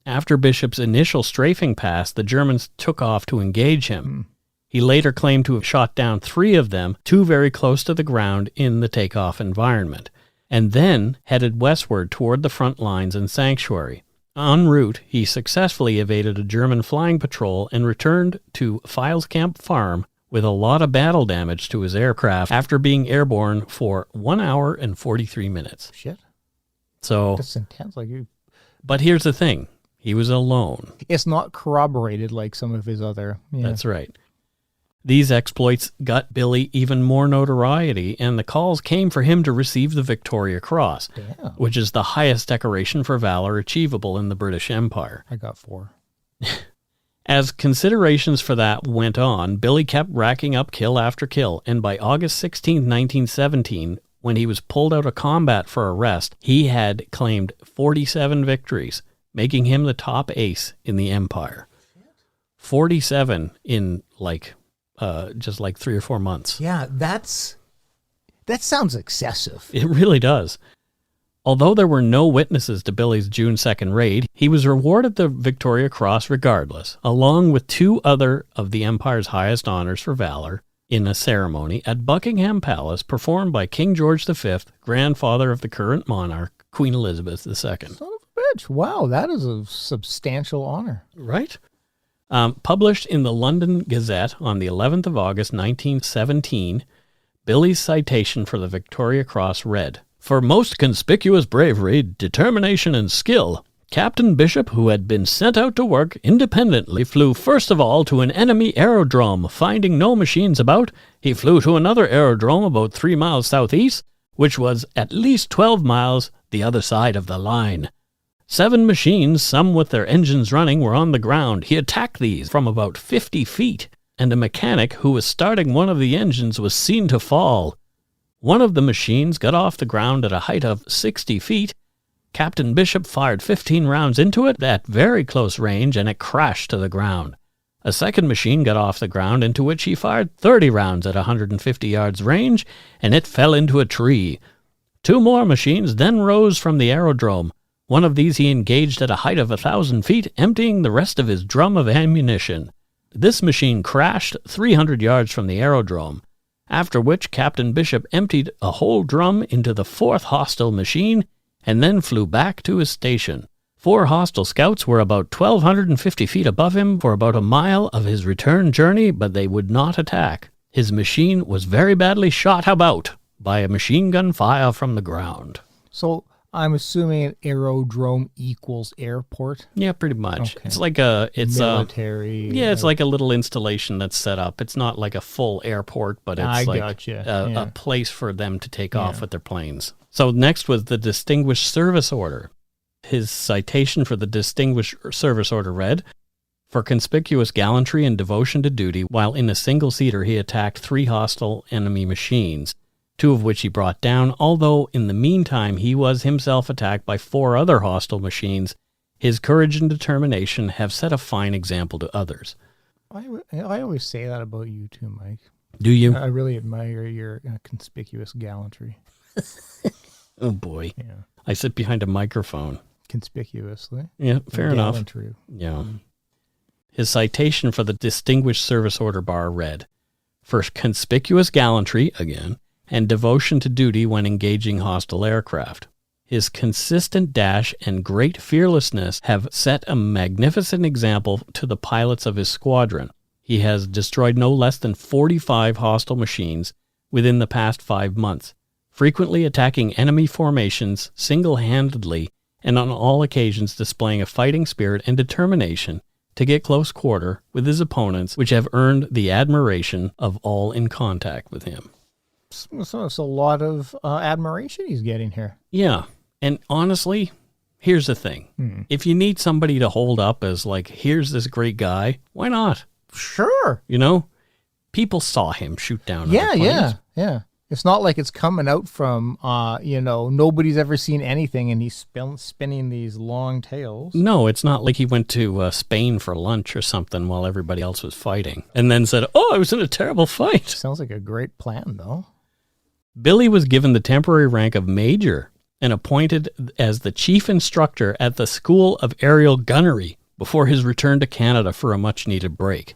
Speaker 1: After Bishop's initial strafing pass, the Germans took off to engage him. He later claimed to have shot down 3 of them, 2 very close to the ground in the takeoff environment, and then headed westward toward the front lines and sanctuary. En route, he successfully evaded a German flying patrol and returned to Filescamp Farm with a lot of battle damage to his aircraft after being airborne for 1 hour and 43 minutes.
Speaker 2: Shit.
Speaker 1: So,
Speaker 2: That's intense.
Speaker 1: but here's the thing. He was alone.
Speaker 2: It's not corroborated like some of his other... Yeah.
Speaker 1: That's right. These exploits got Billy even more notoriety, and the calls came for him to receive the Victoria Cross, which is the highest decoration for valor achievable in the British Empire.
Speaker 2: I got 4.
Speaker 1: As considerations for that went on, Billy kept racking up kill after kill, and by August 16, 1917, when he was pulled out of combat for arrest, he had claimed 47 victories, making him the top ace in the Empire. 47 in just 3 or 4 months.
Speaker 2: Yeah, that sounds excessive.
Speaker 1: It really does. Although there were no witnesses to Billy's June 2nd raid, he was rewarded the Victoria Cross regardless, along with 2 other of the Empire's highest honors for valor, in a ceremony at Buckingham Palace performed by King George V, grandfather of the current monarch, Queen Elizabeth II.
Speaker 2: Son of a bitch. Wow, that is a substantial honor.
Speaker 1: Right? Published in the London Gazette on the 11th of August, 1917, Billy's citation for the Victoria Cross read, "For most conspicuous bravery, determination, and skill, Captain Bishop, who had been sent out to work independently, flew first of all to an enemy aerodrome. Finding no machines about, he flew to another aerodrome about 3 miles southeast, which was at least 12 miles the other side of the line. 7 machines, some with their engines running, were on the ground. He attacked these from about 50 feet, and a mechanic who was starting one of the engines was seen to fall. One of the machines got off the ground at a height of 60 feet. Captain Bishop fired 15 rounds into it at very close range, and it crashed to the ground. A second machine got off the ground, into which he fired 30 rounds at 150 yards range, and it fell into a tree. 2 more machines then rose from the aerodrome. One of these he engaged at a height of 1,000 feet, emptying the rest of his drum of ammunition. This machine crashed 300 yards from the aerodrome, after which Captain Bishop emptied a whole drum into the 4th hostile machine and then flew back to his station. 4 hostile scouts were about 1,250 feet above him for about a mile of his return journey, but they would not attack. His machine was very badly shot about by a machine gun fire from the ground."
Speaker 2: So I'm assuming an aerodrome equals airport.
Speaker 1: Yeah, pretty much.
Speaker 2: Okay.
Speaker 1: It's like
Speaker 2: military.
Speaker 1: It's like a little installation that's set up. It's not like a full airport, but it's a place for them to take off with their planes. So next was the Distinguished Service Order. His citation for the Distinguished Service Order read, "For conspicuous gallantry and devotion to duty, while in a single-seater he attacked 3 hostile enemy machines, 2 of which he brought down, although in the meantime he was himself attacked by 4 other hostile machines. His courage and determination have set a fine example to others."
Speaker 2: I always say that about you too, Mike.
Speaker 1: Do you?
Speaker 2: I really admire your conspicuous gallantry.
Speaker 1: Oh, boy.
Speaker 2: Yeah.
Speaker 1: I sit behind a microphone.
Speaker 2: Conspicuously.
Speaker 1: Yeah, fair enough.
Speaker 2: Gallantry.
Speaker 1: Yeah. His citation for the Distinguished Service Order bar read, "For conspicuous gallantry," again, "and devotion to duty when engaging hostile aircraft. His consistent dash and great fearlessness have set a magnificent example to the pilots of his squadron. He has destroyed no less than 45 hostile machines within the past 5 months, frequently attacking enemy formations single-handedly and on all occasions displaying a fighting spirit and determination to get close quarter with his opponents, which have earned the admiration of all in contact with him."
Speaker 2: So it's a lot of admiration he's getting here.
Speaker 1: Yeah. And honestly, here's the thing. If you need somebody to hold up as like, here's this great guy, why not?
Speaker 2: Sure.
Speaker 1: You know, people saw him shoot down.
Speaker 2: Yeah. It's not like it's coming out from, nobody's ever seen anything and he's spinning these long tails.
Speaker 1: No, it's not like he went to Spain for lunch or something while everybody else was fighting and then said, "Oh, I was in a terrible fight."
Speaker 2: Sounds like a great plan, though.
Speaker 1: Billy was given the temporary rank of major and appointed as the chief instructor at the School of Aerial Gunnery before his return to Canada for a much-needed break.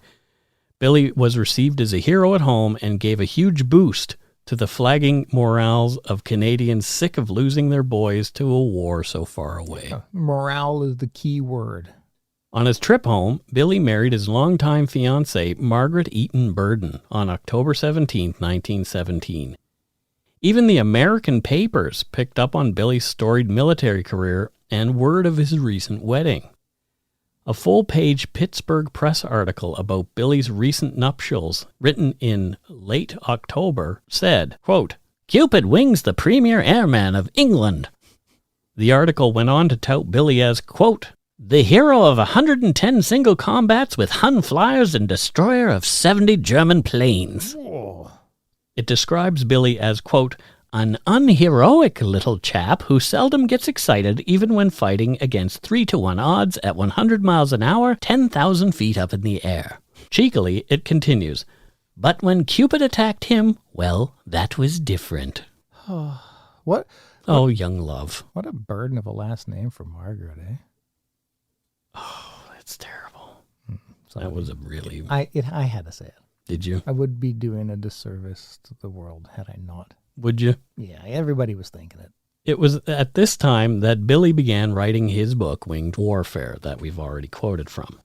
Speaker 1: Billy was received as a hero at home and gave a huge boost to the flagging morals of Canadians sick of losing their boys to a war so far away.
Speaker 2: Morale is the key word.
Speaker 1: On his trip home, Billy married his longtime fiancée, Margaret Eaton Burden, on October 17, 1917. Even the American papers picked up on Billy's storied military career and word of his recent wedding. A full-page Pittsburgh Press article about Billy's recent nuptials, written in late October, said, quote, "Cupid wings the premier airman of England." The article went on to tout Billy as, quote, "the hero of 110 single combats with Hun flyers and destroyer of 70 German planes."
Speaker 2: Whoa.
Speaker 1: It describes Billy as, quote, "an unheroic little chap who seldom gets excited even when fighting against 3-to-1 odds at 100 miles an hour, 10,000 feet up in the air." Cheekily, it continues, "but when Cupid attacked him, well, that was different."
Speaker 2: What?
Speaker 1: Oh, young love.
Speaker 2: What a burden of a last name for Margaret, eh?
Speaker 1: Oh, that's terrible.
Speaker 2: So
Speaker 1: That was a really...
Speaker 2: I had to say it.
Speaker 1: Did you?
Speaker 2: I would be doing a disservice to the world had I not.
Speaker 1: Would you?
Speaker 2: Yeah, everybody was thinking it.
Speaker 1: It was at this time that Billy began writing his book, Winged Warfare, that we've already quoted from.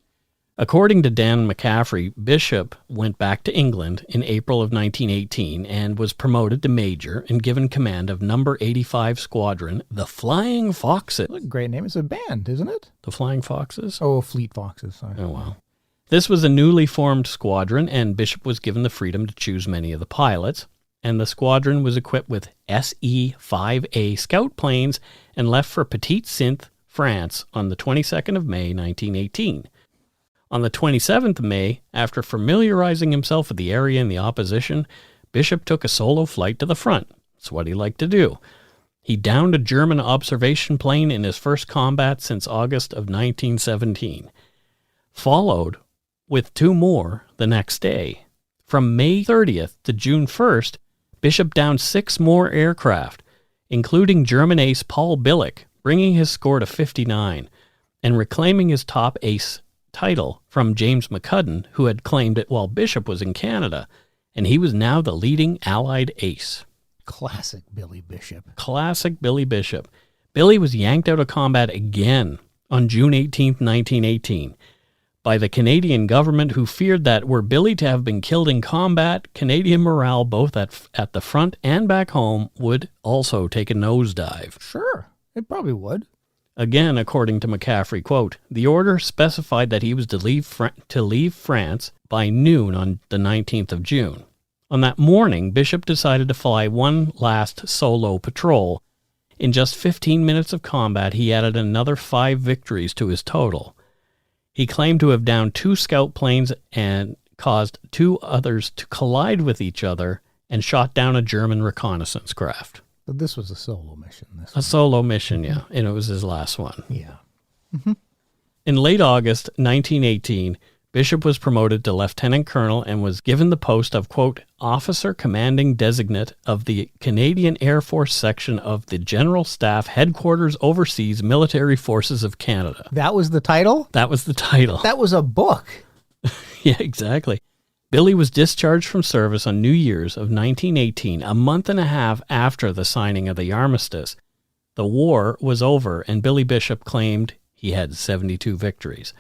Speaker 1: According to Dan McCaffrey, Bishop went back to England in April of 1918 and was promoted to major and given command of No. 85 Squadron, the Flying Foxes.
Speaker 2: What a great name. It's a band, isn't it?
Speaker 1: The Flying Foxes?
Speaker 2: Oh, Fleet Foxes. Sorry.
Speaker 1: Oh, wow. This was a newly formed squadron, and Bishop was given the freedom to choose many of the pilots, and the squadron was equipped with SE-5A scout planes and left for Petit-Saint, France on the 22nd of May, 1918. On the 27th of May, after familiarizing himself with the area and the opposition, Bishop took a solo flight to the front. That's what he liked to do. He downed a German observation plane in his first combat since August of 1917, followed with 2 more the next day. From May 30th to June 1st, Bishop downed 6 more aircraft, including German ace Paul Billick, bringing his score to 59, and reclaiming his top ace title from James McCudden, who had claimed it while Bishop was in Canada, and he was now the leading Allied ace.
Speaker 2: Classic Billy Bishop.
Speaker 1: Classic Billy Bishop. Billy was yanked out of combat again on June 18, 1918, by the Canadian government, who feared that were Billy to have been killed in combat, Canadian morale both at the front and back home would also take a nosedive.
Speaker 2: Sure, it probably would.
Speaker 1: Again, according to McCaffrey, quote, "the order specified that he was to leave France by noon on the 19th of June. On that morning, Bishop decided to fly one last solo patrol. In just 15 minutes of combat, he added another 5 victories to his total. He claimed to have downed 2 scout planes and caused 2 others to collide with each other and shot down a German reconnaissance craft."
Speaker 2: But this was a solo mission.
Speaker 1: A solo mission, yeah, and it was his last one.
Speaker 2: Yeah.
Speaker 1: In late August 1918, Bishop was promoted to lieutenant colonel and was given the post of, quote, "officer commanding designate of the Canadian Air Force section of the General Staff Headquarters Overseas Military Forces of Canada."
Speaker 2: That was the title?
Speaker 1: That was the title.
Speaker 2: That was a book.
Speaker 1: Yeah, exactly. Billy was discharged from service on New Year's of 1918, a month and a half after the signing of the armistice. The war was over, and Billy Bishop claimed he had 72 victories.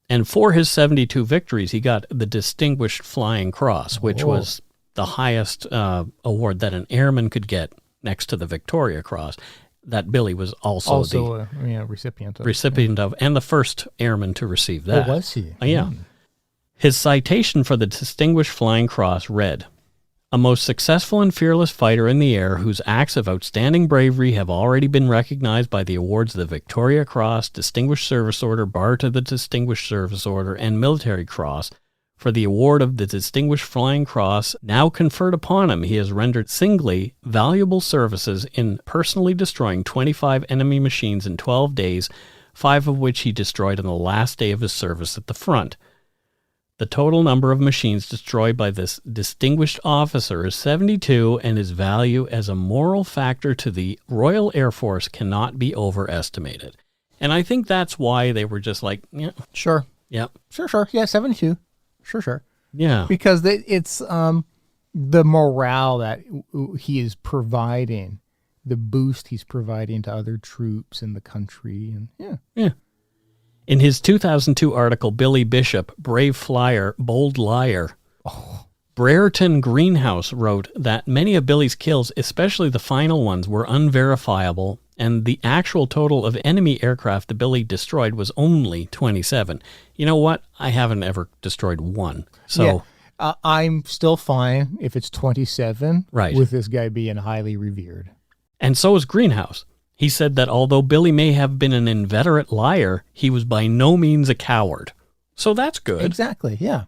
Speaker 1: And for his 72 victories, he got the Distinguished Flying Cross, which was the highest award that an airman could get next to the Victoria Cross, that Billy was also the recipient of, and the first airman to receive that.
Speaker 2: Oh, was he?
Speaker 1: Yeah. His citation for the Distinguished Flying Cross read, "A most successful and fearless fighter in the air whose acts of outstanding bravery have already been recognized by the awards of the Victoria Cross, Distinguished Service Order, Bar to the Distinguished Service Order, and Military Cross. For the award of the Distinguished Flying Cross now conferred upon him, he has rendered singly valuable services in personally destroying 25 enemy machines in 12 days, 5 of which he destroyed on the last day of his service at the front. The total number of machines destroyed by this distinguished officer is 72, and his value as a moral factor to the Royal Air Force cannot be overestimated." And I think that's why they were just like, yeah.
Speaker 2: Sure.
Speaker 1: Yeah.
Speaker 2: Sure. Yeah, 72. Sure.
Speaker 1: Yeah.
Speaker 2: Because it's the morale that he is providing, the boost he's providing to other troops in the country. And yeah.
Speaker 1: In his 2002 article, Billy Bishop, Brave Flyer, Bold Liar, Brereton Greenhouse wrote that many of Billy's kills, especially the final ones, were unverifiable, and the actual total of enemy aircraft that Billy destroyed was only 27. You know what? I haven't ever destroyed one. So
Speaker 2: I'm still fine if it's 27,
Speaker 1: right,
Speaker 2: with this guy being highly revered.
Speaker 1: And so is Greenhouse. He said that although Billy may have been an inveterate liar, he was by no means a coward. So that's good.
Speaker 2: Exactly, yeah.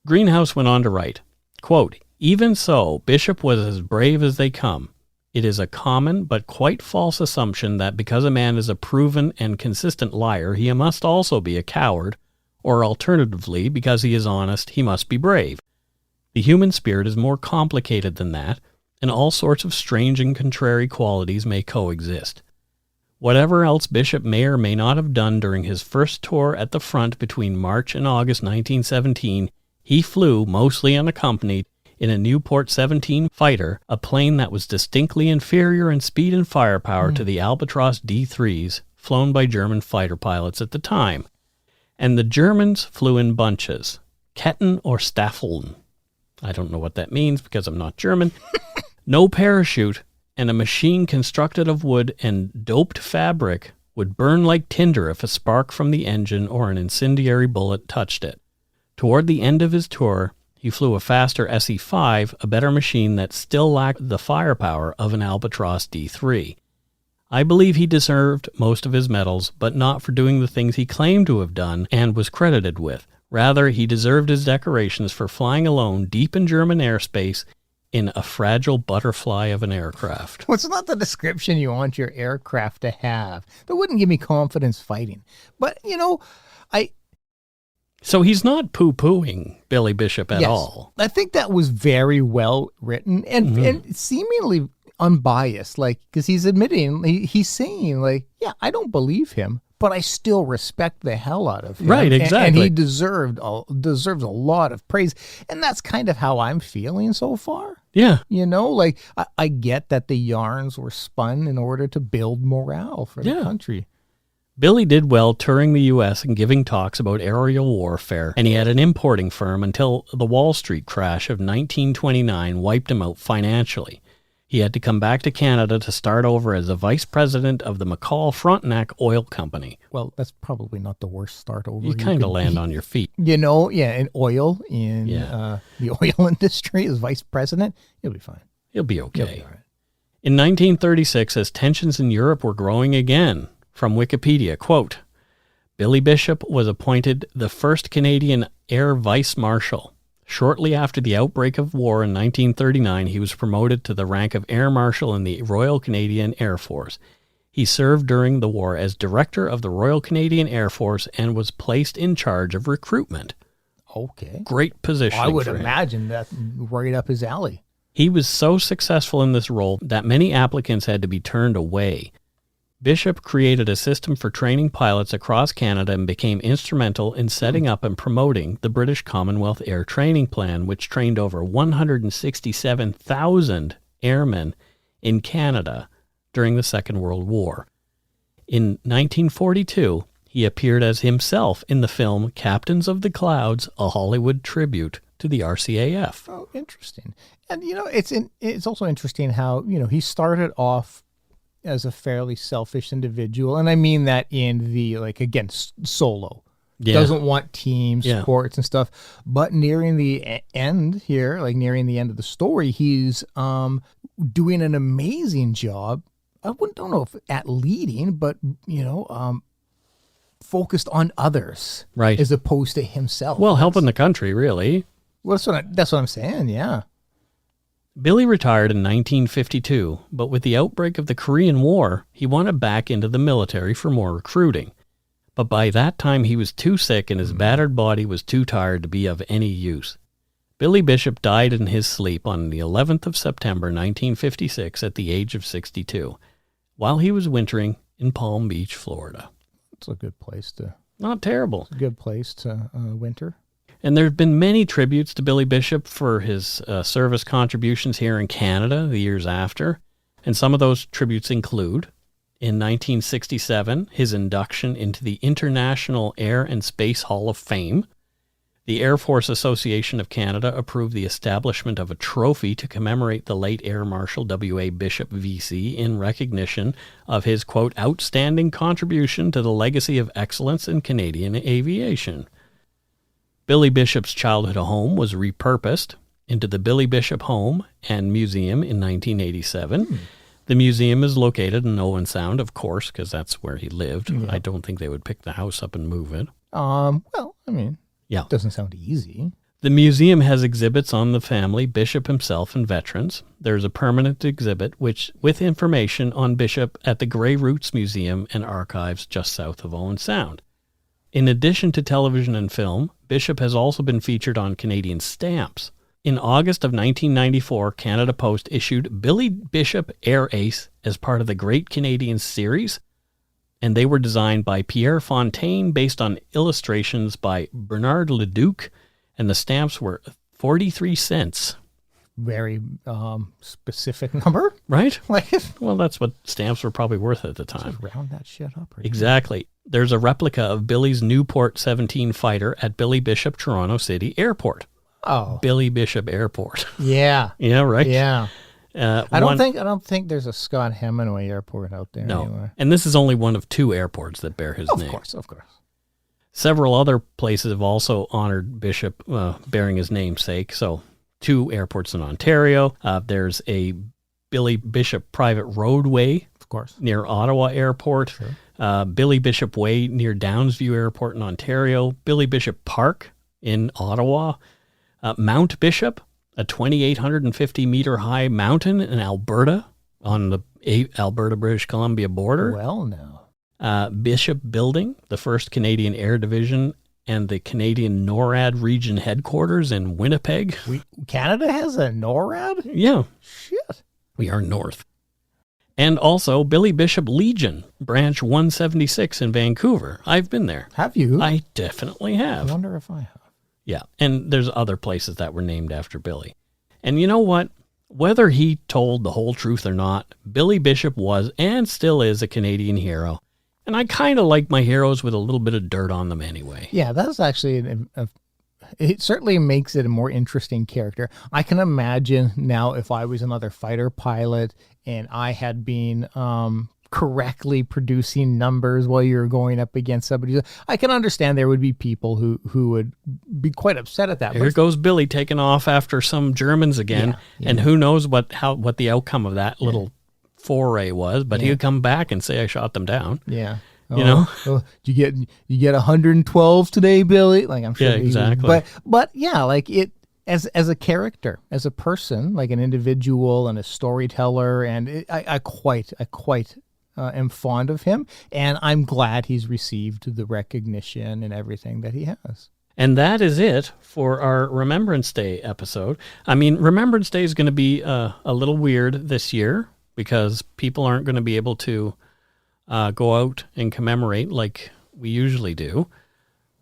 Speaker 1: Greenhouse went on to write, quote, "Even so, Bishop was as brave as they come. It is a common but quite false assumption that because a man is a proven and consistent liar, he must also be a coward, or alternatively, because he is honest, he must be brave. The human spirit is more complicated than that, and all sorts of strange and contrary qualities may coexist. Whatever else Bishop may or may not have done during his first tour at the front between March and August 1917, he flew, mostly unaccompanied, in a Newport 17 fighter, a plane that was distinctly inferior in speed and firepower to the Albatross D-3s, flown by German fighter pilots at the time. And the Germans flew in bunches, Ketten or Staffeln. I don't know what that means because I'm not German. No parachute, and a machine constructed of wood and doped fabric would burn like tinder if a spark from the engine or an incendiary bullet touched it. Toward the end of his tour, he flew a faster SE-5, a better machine that still lacked the firepower of an Albatross D-3. I believe he deserved most of his medals, but not for doing the things he claimed to have done and was credited with. Rather, he deserved his decorations for flying alone deep in German airspace in a fragile butterfly of an aircraft."
Speaker 2: Well, it's not the description you want your aircraft to have. That wouldn't give me confidence fighting. But,
Speaker 1: So he's not poo-pooing Billy Bishop at all.
Speaker 2: I think that was very well written and seemingly unbiased, because he's admitting, he's saying, I don't believe him, but I still respect the hell out of him.
Speaker 1: Right, exactly.
Speaker 2: And he deserves a lot of praise. And that's kind of how I'm feeling so far.
Speaker 1: Yeah.
Speaker 2: I get that the yarns were spun in order to build morale for the country.
Speaker 1: Billy did well touring the U.S. and giving talks about aerial warfare, and he had an importing firm until the Wall Street crash of 1929 wiped him out financially. He had to come back to Canada to start over as a vice president of the McCall Frontenac Oil Company.
Speaker 2: Well, that's probably not the worst start over.
Speaker 1: You kind of land on your feet.
Speaker 2: In oil, the oil industry as vice president, you'll be fine.
Speaker 1: You'll be okay.
Speaker 2: You'll be all right.
Speaker 1: In 1936, as tensions in Europe were growing again, from Wikipedia, quote, "Billy Bishop was appointed the first Canadian Air Vice Marshal. Shortly after the outbreak of war in 1939, he was promoted to the rank of Air Marshal in the Royal Canadian Air Force. He served during the war as Director of the Royal Canadian Air Force and was placed in charge of recruitment."
Speaker 2: Okay.
Speaker 1: Great position.
Speaker 2: I would imagine that right up his alley.
Speaker 1: He was so successful in this role that many applicants had to be turned away. Bishop created a system for training pilots across Canada and became instrumental in setting up and promoting the British Commonwealth Air Training Plan, which trained over 167,000 airmen in Canada during the Second World War. In 1942, he appeared as himself in the film Captains of the Clouds, a Hollywood tribute to the RCAF.
Speaker 2: Oh, interesting. And, it's also interesting how, he started off as a fairly selfish individual. And I mean that in the, again, solo. Yeah. Doesn't want team sports and stuff. But nearing the end here, nearing the end of the story, he's doing an amazing job. Don't know if at leading, but, focused on others.
Speaker 1: Right.
Speaker 2: As opposed to himself.
Speaker 1: Well, helping the country, really.
Speaker 2: Well, that's what I'm saying, yeah.
Speaker 1: Billy retired in 1952, but with the outbreak of the Korean War, he wanted back into the military for more recruiting. But by that time, he was too sick and his battered body was too tired to be of any use. Billy Bishop died in his sleep on the 11th of September 1956 at the age of 62, while he was wintering in Palm Beach, Florida.
Speaker 2: It's a good place to...
Speaker 1: Not terrible.
Speaker 2: It's a good place to winter.
Speaker 1: And there have been many tributes to Billy Bishop for his service contributions here in Canada the years after. And some of those tributes include In 1967, his induction into the International Air and Space Hall of Fame. The Air Force Association of Canada approved the establishment of a trophy to commemorate the late Air Marshal W.A. Bishop, V.C., in recognition of his, quote, outstanding contribution to the legacy of excellence in Canadian aviation. Billy Bishop's childhood home was repurposed into the Billy Bishop Home and Museum in 1987. The museum is located in Owen Sound, of course, because that's where he lived. Yeah. I don't think they would pick the house up and move it.
Speaker 2: Yeah. It doesn't sound easy.
Speaker 1: The museum has exhibits on the family, Bishop himself, and veterans. There's a permanent exhibit with information on Bishop at the Grey Roots Museum and Archives just south of Owen Sound. In addition to television and film, Bishop has also been featured on Canadian stamps. In August of 1994, Canada Post issued Billy Bishop Air Ace as part of the Great Canadian Series, and they were designed by Pierre Fontaine based on illustrations by Bernard Leduc, and the stamps were 43 cents.
Speaker 2: Very specific number.
Speaker 1: Right? Well, that's what stamps were probably worth at the time.
Speaker 2: Just round that shit up.
Speaker 1: Exactly. There's a replica of Billy's Newport 17 fighter at Billy Bishop Toronto City Airport.
Speaker 2: Oh.
Speaker 1: Billy Bishop Airport.
Speaker 2: Yeah.
Speaker 1: Yeah, right?
Speaker 2: Yeah. I don't think there's a Scott Hemingway Airport out there anymore.
Speaker 1: And this is only one of 2 airports that bear his name.
Speaker 2: Of course.
Speaker 1: Several other places have also honored Bishop bearing his namesake. So 2 airports in Ontario. There's a Billy Bishop private roadway,
Speaker 2: of course,
Speaker 1: near Ottawa Airport. Sure. Billy Bishop Way near Downsview Airport in Ontario. Billy Bishop Park in Ottawa. Mount Bishop, a 2,850-meter high mountain in Alberta on the Alberta-British Columbia border.
Speaker 2: Well, now.
Speaker 1: Bishop Building, the first Canadian Air Division, and the Canadian NORAD region headquarters in Winnipeg.
Speaker 2: Canada has a NORAD?
Speaker 1: Yeah.
Speaker 2: Shit.
Speaker 1: We are north. And also Billy Bishop Legion, Branch 176 in Vancouver. I've been there.
Speaker 2: Have you?
Speaker 1: I definitely have.
Speaker 2: I wonder if I have.
Speaker 1: Yeah, and there's other places that were named after Billy. And you know what? Whether he told the whole truth or not, Billy Bishop was and still is a Canadian hero. And I kind of like my heroes with a little bit of dirt on them anyway.
Speaker 2: Yeah, that's actually, it certainly makes it a more interesting character. I can imagine now if I was another fighter pilot and I had been correctly producing numbers while you're going up against somebody. I can understand there would be people who would be quite upset at that.
Speaker 1: Here goes Billy taking off after some Germans again, and who knows what the outcome of that little foray was, but he would come back and say, I shot them down.
Speaker 2: Yeah.
Speaker 1: You know?
Speaker 2: You get 112 today, Billy? Like, I'm sure.
Speaker 1: Yeah, exactly.
Speaker 2: But yeah, like it, as a character, as a person, like an individual and a storyteller, and I quite am fond of him, and I'm glad he's received the recognition and everything that he has.
Speaker 1: And that is it for our Remembrance Day episode. I mean, Remembrance Day is going to be a little weird this year because people aren't going to be able to go out and commemorate like we usually do.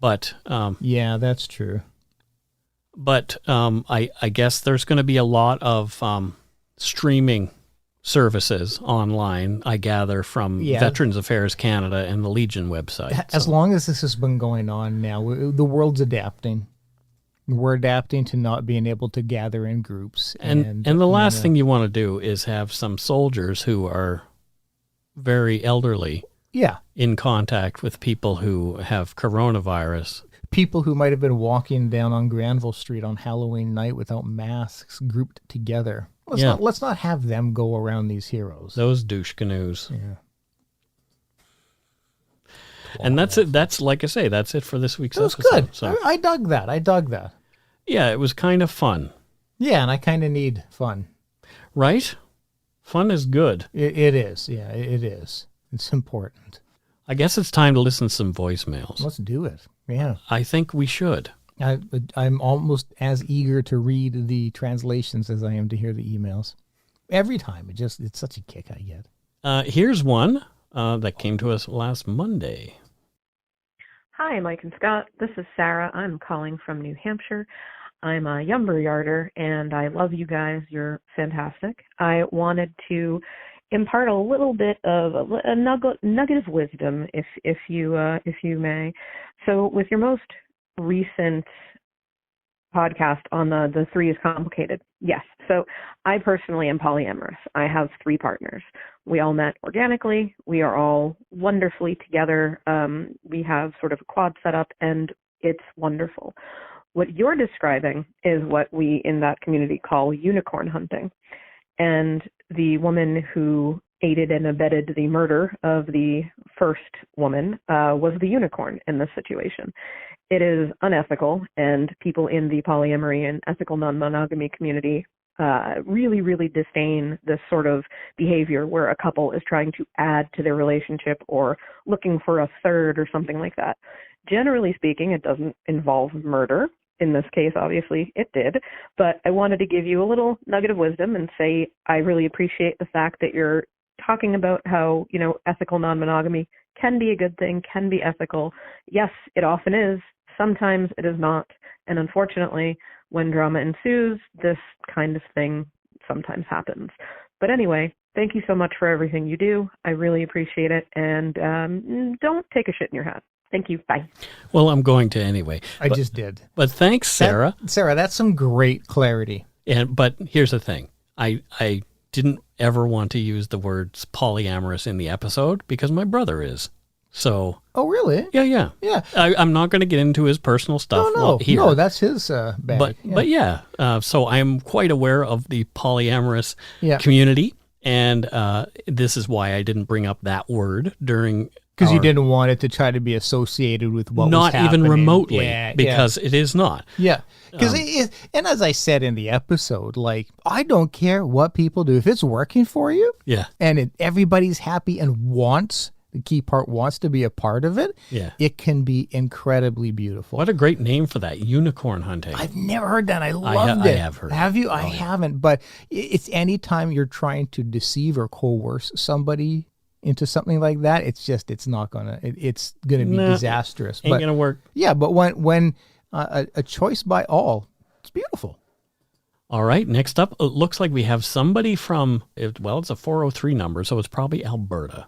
Speaker 1: But
Speaker 2: yeah, that's true.
Speaker 1: But I guess there's going to be a lot of streaming services online, I gather, from Veterans Affairs Canada and the Legion website.
Speaker 2: As long as this has been going on now, the world's adapting. We're adapting to not being able to gather in groups.
Speaker 1: And the last thing you want to do is have some soldiers who are very elderly in contact with people who have coronavirus.
Speaker 2: People who might have been walking down on Granville Street on Halloween night without masks grouped together. Let's not have them go around these heroes.
Speaker 1: Those douche canoes.
Speaker 2: Yeah.
Speaker 1: And that's it. That's, like I say, that's it for this week's episode.
Speaker 2: That was good.
Speaker 1: So.
Speaker 2: I dug that.
Speaker 1: Yeah, it was kind of fun.
Speaker 2: Yeah, and I kind of need fun.
Speaker 1: Right? Fun is good.
Speaker 2: It is. Yeah, it is. It's important.
Speaker 1: I guess it's time to listen to some voicemails.
Speaker 2: Let's do it. Yeah.
Speaker 1: I think we should.
Speaker 2: I'm almost as eager to read the translations as I am to hear the emails. Every time. It's such a kick I get.
Speaker 1: Here's one that came to us last Monday.
Speaker 6: Hi, Mike and Scott. This is Sarah. I'm calling from New Hampshire. I'm a Yumber Yarder, and I love you guys. You're fantastic. I wanted to impart a little bit of a nugget of wisdom, if you may. So with your most recent podcast on the three is complicated. Yes. So I personally am polyamorous. I have 3 partners. We all met organically. We are all wonderfully together. We have sort of a quad setup, and it's wonderful. What you're describing is what we in that community call unicorn hunting. And the woman who aided and abetted the murder of the first woman was the unicorn in this situation. It is unethical, and people in the polyamory and ethical non-monogamy community really, really disdain this sort of behavior where a couple is trying to add to their relationship or looking for a third or something like that. Generally speaking, it doesn't involve murder. In this case, obviously, it did. But I wanted to give you a little nugget of wisdom and say I really appreciate the fact that you're talking about how, ethical non-monogamy can be a good thing, can be ethical. Yes, it often is. Sometimes it is not. And unfortunately, when drama ensues, this kind of thing sometimes happens. But anyway, thank you so much for everything you do. I really appreciate it. And don't take a shit in your hat. Thank you. Bye.
Speaker 1: Well, I'm going to anyway.
Speaker 2: I just did.
Speaker 1: But thanks, Sarah.
Speaker 2: Sarah, that's some great clarity.
Speaker 1: But here's the thing. I didn't ever want to use the words polyamorous in the episode because my brother is. So.
Speaker 2: Oh, really?
Speaker 1: Yeah. I'm not going to get into his personal stuff.
Speaker 2: No, that's his bag.
Speaker 1: But yeah. So I'm quite aware of the polyamorous community, and this is why I didn't bring up that word during.
Speaker 2: Because you didn't want it to try to be associated with what was happening. Not even
Speaker 1: remotely, because it is not.
Speaker 2: Yeah. Because and as I said in the episode, I don't care what people do. If it's working for you, and everybody's happy and the key part wants to be a part of it, it can be incredibly beautiful.
Speaker 1: What a great name for that, unicorn hunting.
Speaker 2: I've never heard that. I loved it.
Speaker 1: I have heard.
Speaker 2: Have you? I haven't. But it's anytime you're trying to deceive or coerce somebody into something like that, it's not gonna. It's gonna be disastrous.
Speaker 1: Ain't gonna work.
Speaker 2: Yeah, but when a choice by all, it's beautiful.
Speaker 1: All right. Next up, it looks like we have somebody from. It's a 403 number, so it's probably Alberta.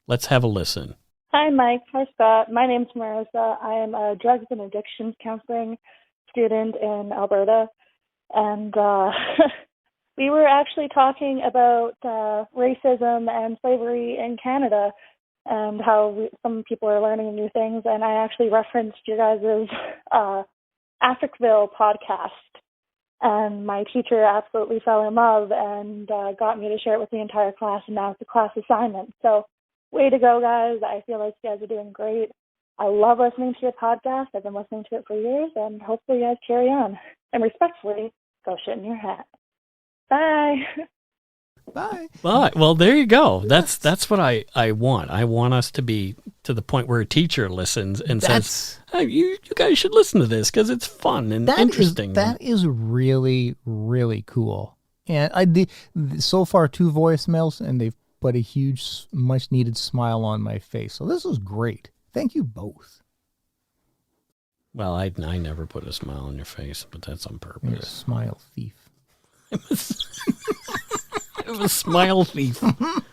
Speaker 1: Let's have a listen.
Speaker 7: Hi, Mike. Hi, Scott. My name's Marissa. I am a drugs and addictions counseling student in Alberta, and we were actually talking about racism and slavery in Canada and how some people are learning new things. And I actually referenced your guys' Africville podcast. And my teacher absolutely fell in love and got me to share it with the entire class. And now it's a class assignment. So way to go, guys. I feel like you guys are doing great. I love listening to your podcast. I've been listening to it for years. And hopefully you guys carry on. And respectfully, go shit in your hat. Bye.
Speaker 2: Bye.
Speaker 1: Well, there you go. That's what I want. I want us to be to the point where a teacher listens and says, hey, you guys should listen to this because it's fun and interesting.
Speaker 2: That is really, really cool. And so far 2 voicemails, and they've put a huge, much-needed smile on my face. So this was great. Thank you both.
Speaker 1: Well, I never put a smile on your face, but that's on purpose.
Speaker 2: You're a smile thief.
Speaker 1: I'm a smile thief.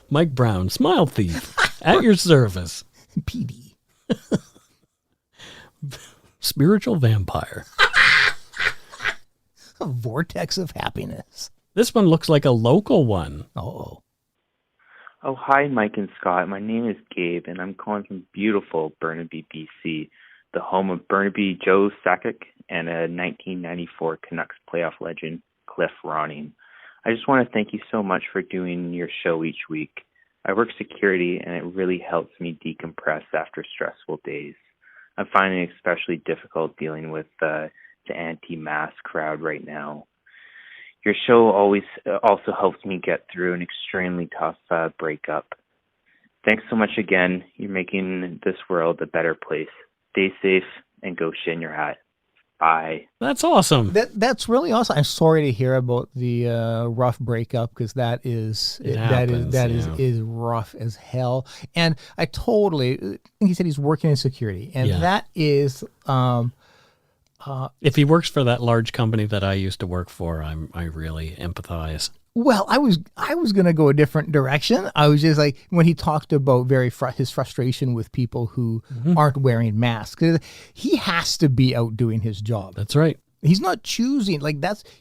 Speaker 1: Mike Brown, smile thief. At your service.
Speaker 2: PD.
Speaker 1: Spiritual vampire.
Speaker 2: A vortex of happiness.
Speaker 1: This one looks like a local one.
Speaker 2: Oh,
Speaker 8: hi, Mike and Scott. My name is Gabe, and I'm calling from beautiful Burnaby, BC, the home of Burnaby Joe Sakic and a 1994 Canucks playoff legend, Cliff Ronning. I just want to thank you so much for doing your show each week. I work security, and it really helps me decompress after stressful days. I'm finding it especially difficult dealing with the anti-mask crowd right now. Your show always also helps me get through an extremely tough breakup. Thanks so much again. You're making this world a better place. Stay safe and go shit in your hat. Bye.
Speaker 1: That's awesome.
Speaker 2: That's really awesome. I'm sorry to hear about the rough breakup because that is rough as hell. And I think he said he's working in security, and that is.
Speaker 1: If he works for that large company that I used to work for, I really empathize.
Speaker 2: Well, I was going to go a different direction. I was just like, when he talked about his frustration with people who aren't wearing masks, he has to be out doing his job.
Speaker 1: That's right.
Speaker 2: He's not choosing.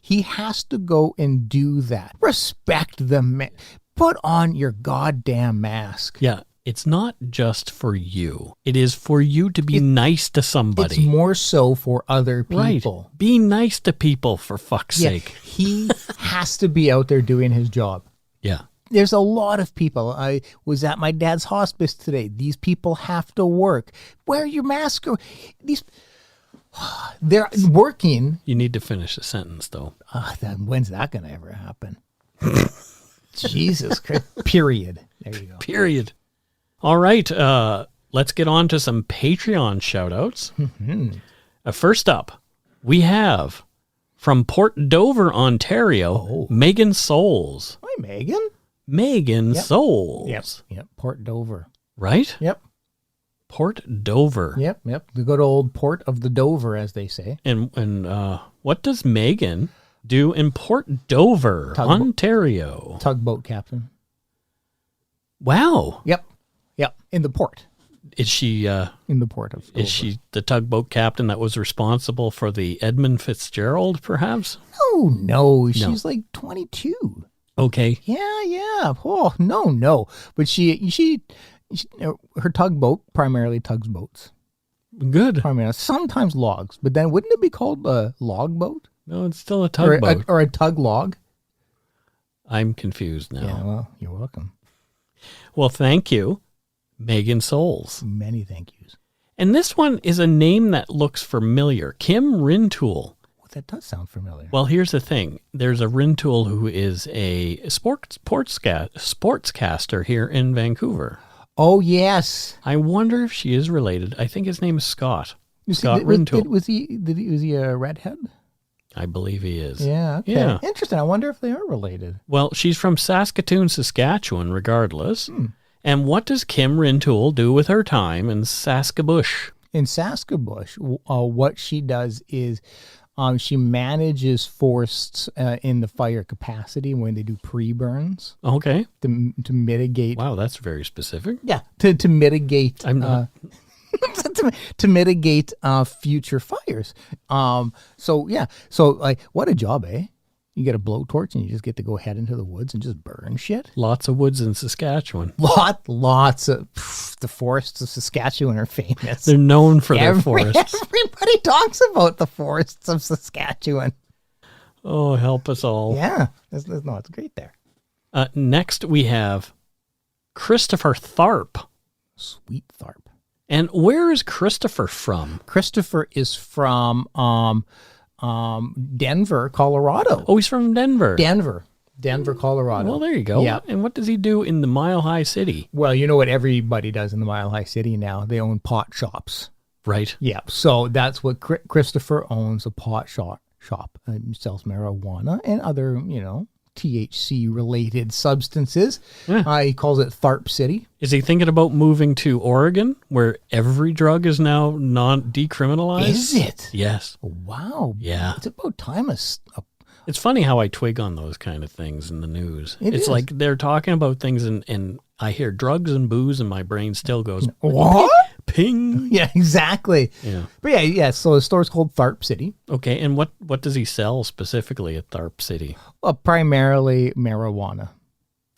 Speaker 2: He has to go and do that. Respect the man. Put on your goddamn mask.
Speaker 1: Yeah. It's not just for you. It is for you to be nice to somebody.
Speaker 2: It's more so for other people.
Speaker 1: Right. Be nice to people, for fuck's sake.
Speaker 2: He has to be out there doing his job.
Speaker 1: Yeah.
Speaker 2: There's a lot of people. I was at my dad's hospice today. These people have to work. Wear your mask. They're working.
Speaker 1: You need to finish the sentence, though.
Speaker 2: When's that going to ever happen? Jesus Christ. Period. There you go.
Speaker 1: Period. All right, let's get on to some Patreon shout-outs. First up, we have from Port Dover, Ontario, Megan Souls.
Speaker 2: Hi, Megan.
Speaker 1: Megan Souls.
Speaker 2: Yep, Port Dover.
Speaker 1: Right?
Speaker 2: Yep.
Speaker 1: Port Dover.
Speaker 2: Yep. The good old Port of the Dover, as they say.
Speaker 1: And what does Megan do in Port Dover, Ontario?
Speaker 2: Tugboat captain.
Speaker 1: Wow.
Speaker 2: Yep, in the port.
Speaker 1: Is she
Speaker 2: in the port of Dover.
Speaker 1: Is she the tugboat captain that was responsible for the Edmund Fitzgerald, perhaps?
Speaker 2: No, she's like 22.
Speaker 1: Okay.
Speaker 2: Yeah. Oh, no. But she her tugboat primarily tugs boats.
Speaker 1: Good.
Speaker 2: Primarily, sometimes logs, but then wouldn't it be called a log boat?
Speaker 1: No, it's still a tugboat.
Speaker 2: Or a tug log?
Speaker 1: I'm confused now.
Speaker 2: Yeah, well, you're welcome.
Speaker 1: Well, thank you, Megan Souls.
Speaker 2: Many thank yous.
Speaker 1: And this one is a name that looks familiar. Kim Rintoul.
Speaker 2: Well, that does sound familiar.
Speaker 1: Well, here's the thing. There's a Rintoul who is a sportscaster here in Vancouver.
Speaker 2: Oh, yes.
Speaker 1: I wonder if she is related. I think his name is Scott. Scott Rintoul.
Speaker 2: Was he a redhead?
Speaker 1: I believe he is.
Speaker 2: Yeah, okay.
Speaker 1: Yeah.
Speaker 2: Interesting. I wonder if they are related.
Speaker 1: Well, she's from Saskatoon, Saskatchewan, regardless. And what does Kim Rintoul do with her time in Saskabush?
Speaker 2: In Saskabush, what she does is she manages forests in the fire capacity when they do pre-burns.
Speaker 1: Okay.
Speaker 2: To mitigate.
Speaker 1: Wow, that's very specific.
Speaker 2: Yeah, to mitigate.
Speaker 1: I'm not.
Speaker 2: to mitigate future fires. So like, what a job, eh? You get a blowtorch and you just get to go head into the woods and just burn shit.
Speaker 1: Lots of woods in Saskatchewan.
Speaker 2: Lots of the forests of Saskatchewan are famous.
Speaker 1: They're known for their forests.
Speaker 2: Everybody talks about the forests of Saskatchewan.
Speaker 1: Oh, help us all.
Speaker 2: Yeah, it's great there.
Speaker 1: Next we have Christopher Tharp.
Speaker 2: Sweet Tharp.
Speaker 1: And where is Christopher from?
Speaker 2: Christopher is from Denver, Colorado.
Speaker 1: Oh, he's from Denver.
Speaker 2: Denver, Colorado.
Speaker 1: Well, there you go.
Speaker 2: Yeah.
Speaker 1: And what does he do in the Mile High City?
Speaker 2: Well, you know what everybody does in the Mile High City now. They own pot shops.
Speaker 1: Right.
Speaker 2: Yeah. So that's what Christopher owns, a pot shop. Sells marijuana and other, THC-related substances. Yeah. He calls it Tharp City.
Speaker 1: Is he thinking about moving to Oregon, where every drug is now non-decriminalized?
Speaker 2: Is it?
Speaker 1: Yes.
Speaker 2: Wow.
Speaker 1: Yeah.
Speaker 2: It's about time.
Speaker 1: It's funny how I twig on those kind of things in the news.
Speaker 2: It's
Speaker 1: like they're talking about things and I hear drugs and booze and my brain still goes,
Speaker 2: what?
Speaker 1: Ping.
Speaker 2: Yeah, exactly.
Speaker 1: Yeah.
Speaker 2: But yeah. So the store's called Tharp City.
Speaker 1: Okay. And what does he sell specifically at Tharp City?
Speaker 2: Well, primarily marijuana.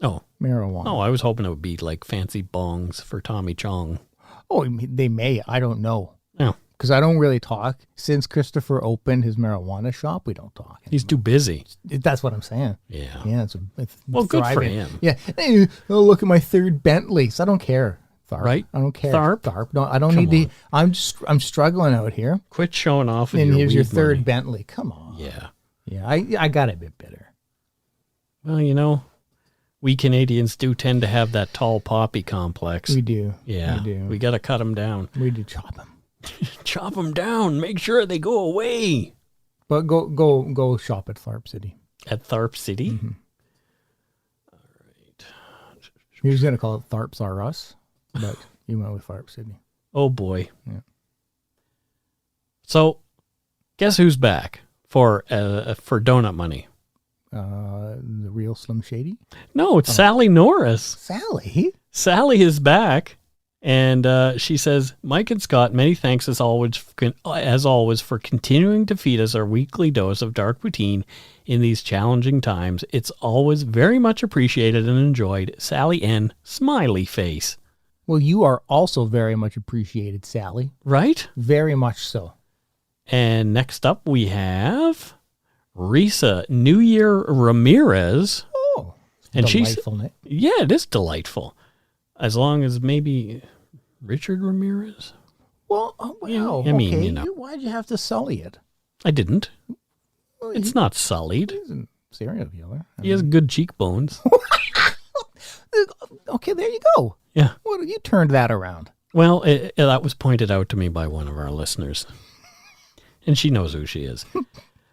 Speaker 1: Oh.
Speaker 2: Marijuana.
Speaker 1: Oh, I was hoping it would be like fancy bongs for Tommy Chong.
Speaker 2: Oh, they may. I don't know.
Speaker 1: Oh.
Speaker 2: Because I don't really talk. Since Christopher opened his marijuana shop, we don't talk anymore.
Speaker 1: He's too busy.
Speaker 2: That's what I'm saying.
Speaker 1: Yeah.
Speaker 2: Yeah. It's
Speaker 1: well,
Speaker 2: thriving.
Speaker 1: Good for him.
Speaker 2: Yeah. Hey, look at my third Bentley. So I don't care. Tharp.
Speaker 1: Right?
Speaker 2: I don't care.
Speaker 1: Tharp.
Speaker 2: No, I don't need to. I'm struggling out here.
Speaker 1: Quit showing off.
Speaker 2: And here's your third
Speaker 1: money.
Speaker 2: Bentley. Come on.
Speaker 1: Yeah.
Speaker 2: Yeah. I got a bit bitter.
Speaker 1: Well, we Canadians do tend to have that tall poppy complex.
Speaker 2: We do.
Speaker 1: Yeah.
Speaker 2: We do.
Speaker 1: We got to cut them down.
Speaker 2: We do chop them.
Speaker 1: Chop them down. Make sure they go away.
Speaker 2: But go shop at Tharp City.
Speaker 1: At Tharp City?
Speaker 2: Mm-hmm.
Speaker 1: All right.
Speaker 2: He was going to call it Tharps Are Us, but you went with Tharp City.
Speaker 1: Oh, boy.
Speaker 2: Yeah.
Speaker 1: So, guess who's back for Donut Money?
Speaker 2: The real Slim Shady?
Speaker 1: No, it's Sally Norris.
Speaker 2: Sally?
Speaker 1: Sally is back, and she says, Mike and Scott, many thanks as always for continuing to feed us our weekly dose of dark poutine in these challenging times. It's always very much appreciated and enjoyed. Sally N. Smiley face.
Speaker 2: Well, you are also very much appreciated, Sally.
Speaker 1: Right?
Speaker 2: Very much so.
Speaker 1: And next up we have Risa New Year Ramirez.
Speaker 2: Oh,
Speaker 1: and
Speaker 2: delightful name.
Speaker 1: Yeah, it is delightful. As long as maybe Richard Ramirez.
Speaker 2: Well,
Speaker 1: I mean,
Speaker 2: okay.
Speaker 1: you know.
Speaker 2: Why'd you have to sully it?
Speaker 1: I didn't.
Speaker 2: Well,
Speaker 1: It's not sullied.
Speaker 2: He's a serial killer.
Speaker 1: He has good cheekbones.
Speaker 2: Okay, there you go.
Speaker 1: Yeah.
Speaker 2: Well, you turned that around.
Speaker 1: Well, that was pointed out to me by one of our listeners. And she knows who she is.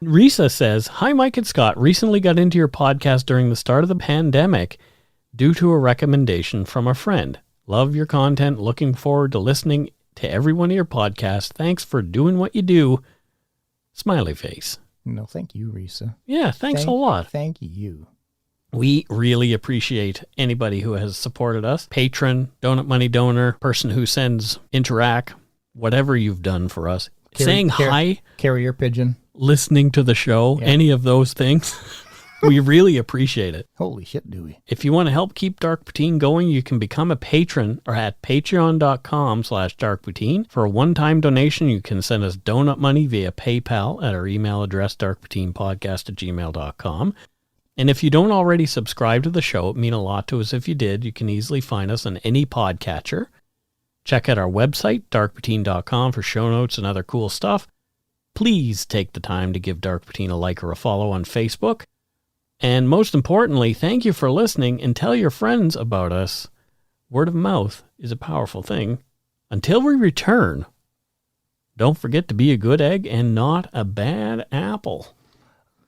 Speaker 1: Risa says, Hi, Mike and Scott. Recently got into your podcast during the start of the pandemic due to a recommendation from a friend. Love your content. Looking forward to listening to every one of your podcasts. Thanks for doing what you do. Smiley face.
Speaker 2: No, thank you, Risa.
Speaker 1: Yeah, thanks a lot.
Speaker 2: Thank you.
Speaker 1: We really appreciate anybody who has supported us. Patron, donut money donor, person who sends Interact, whatever you've done for us. Saying hi.
Speaker 2: Carrier pigeon.
Speaker 1: Listening to the show. Yeah. Any of those things. We really appreciate it.
Speaker 2: Holy shit, do we.
Speaker 1: If you want to help keep Dark Poutine going, you can become a patron or at patreon.com/darkpoutine. For a one-time donation, you can send us donut money via PayPal at our email address, darkpoutinepodcast@gmail.com. And if you don't already subscribe to the show, it would mean a lot to us if you did. You can easily find us on any podcatcher. Check out our website, darkpoutine.com, for show notes and other cool stuff. Please take the time to give Dark Poutine a like or a follow on Facebook. And most importantly, thank you for listening, and tell your friends about us. Word of mouth is a powerful thing. Until we return, don't forget to be a good egg and not a bad apple.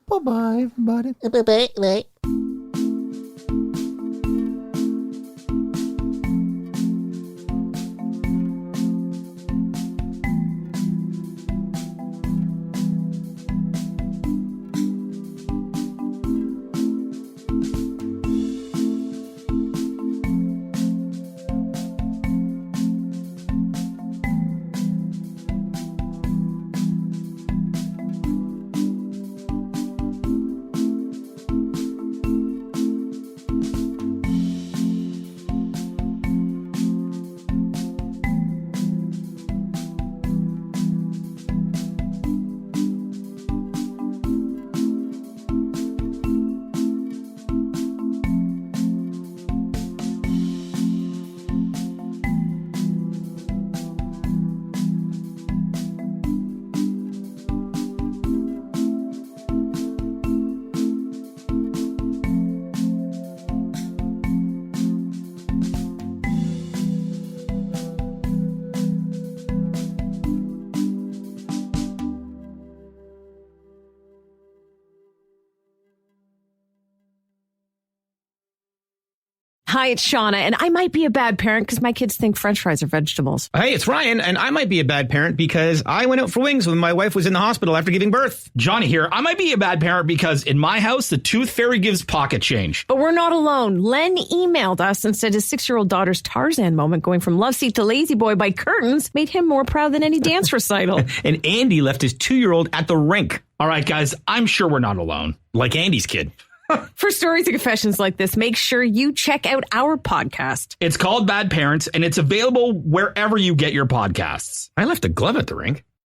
Speaker 2: Bye-bye, everybody.
Speaker 9: Bye-bye.
Speaker 10: Hi, it's Shauna, and I might be a bad parent because my kids think French fries are vegetables.
Speaker 11: Hey, it's Ryan, and I might be a bad parent because I went out for wings when my wife was in the hospital after giving birth.
Speaker 12: Johnny here. I might be a bad parent because in my house, the tooth fairy gives pocket change.
Speaker 10: But we're not alone. Len emailed us and said his 6-year-old daughter's Tarzan moment going from love seat to lazy boy by curtains made him more proud than any dance recital.
Speaker 11: And Andy left his 2-year-old at the rink.
Speaker 12: All right, guys, I'm sure we're not alone. Like Andy's kid.
Speaker 10: For stories and confessions like this, make sure you check out our podcast.
Speaker 12: It's called Bad Parents, and it's available wherever you get your podcasts.
Speaker 11: I left a glove at the rink.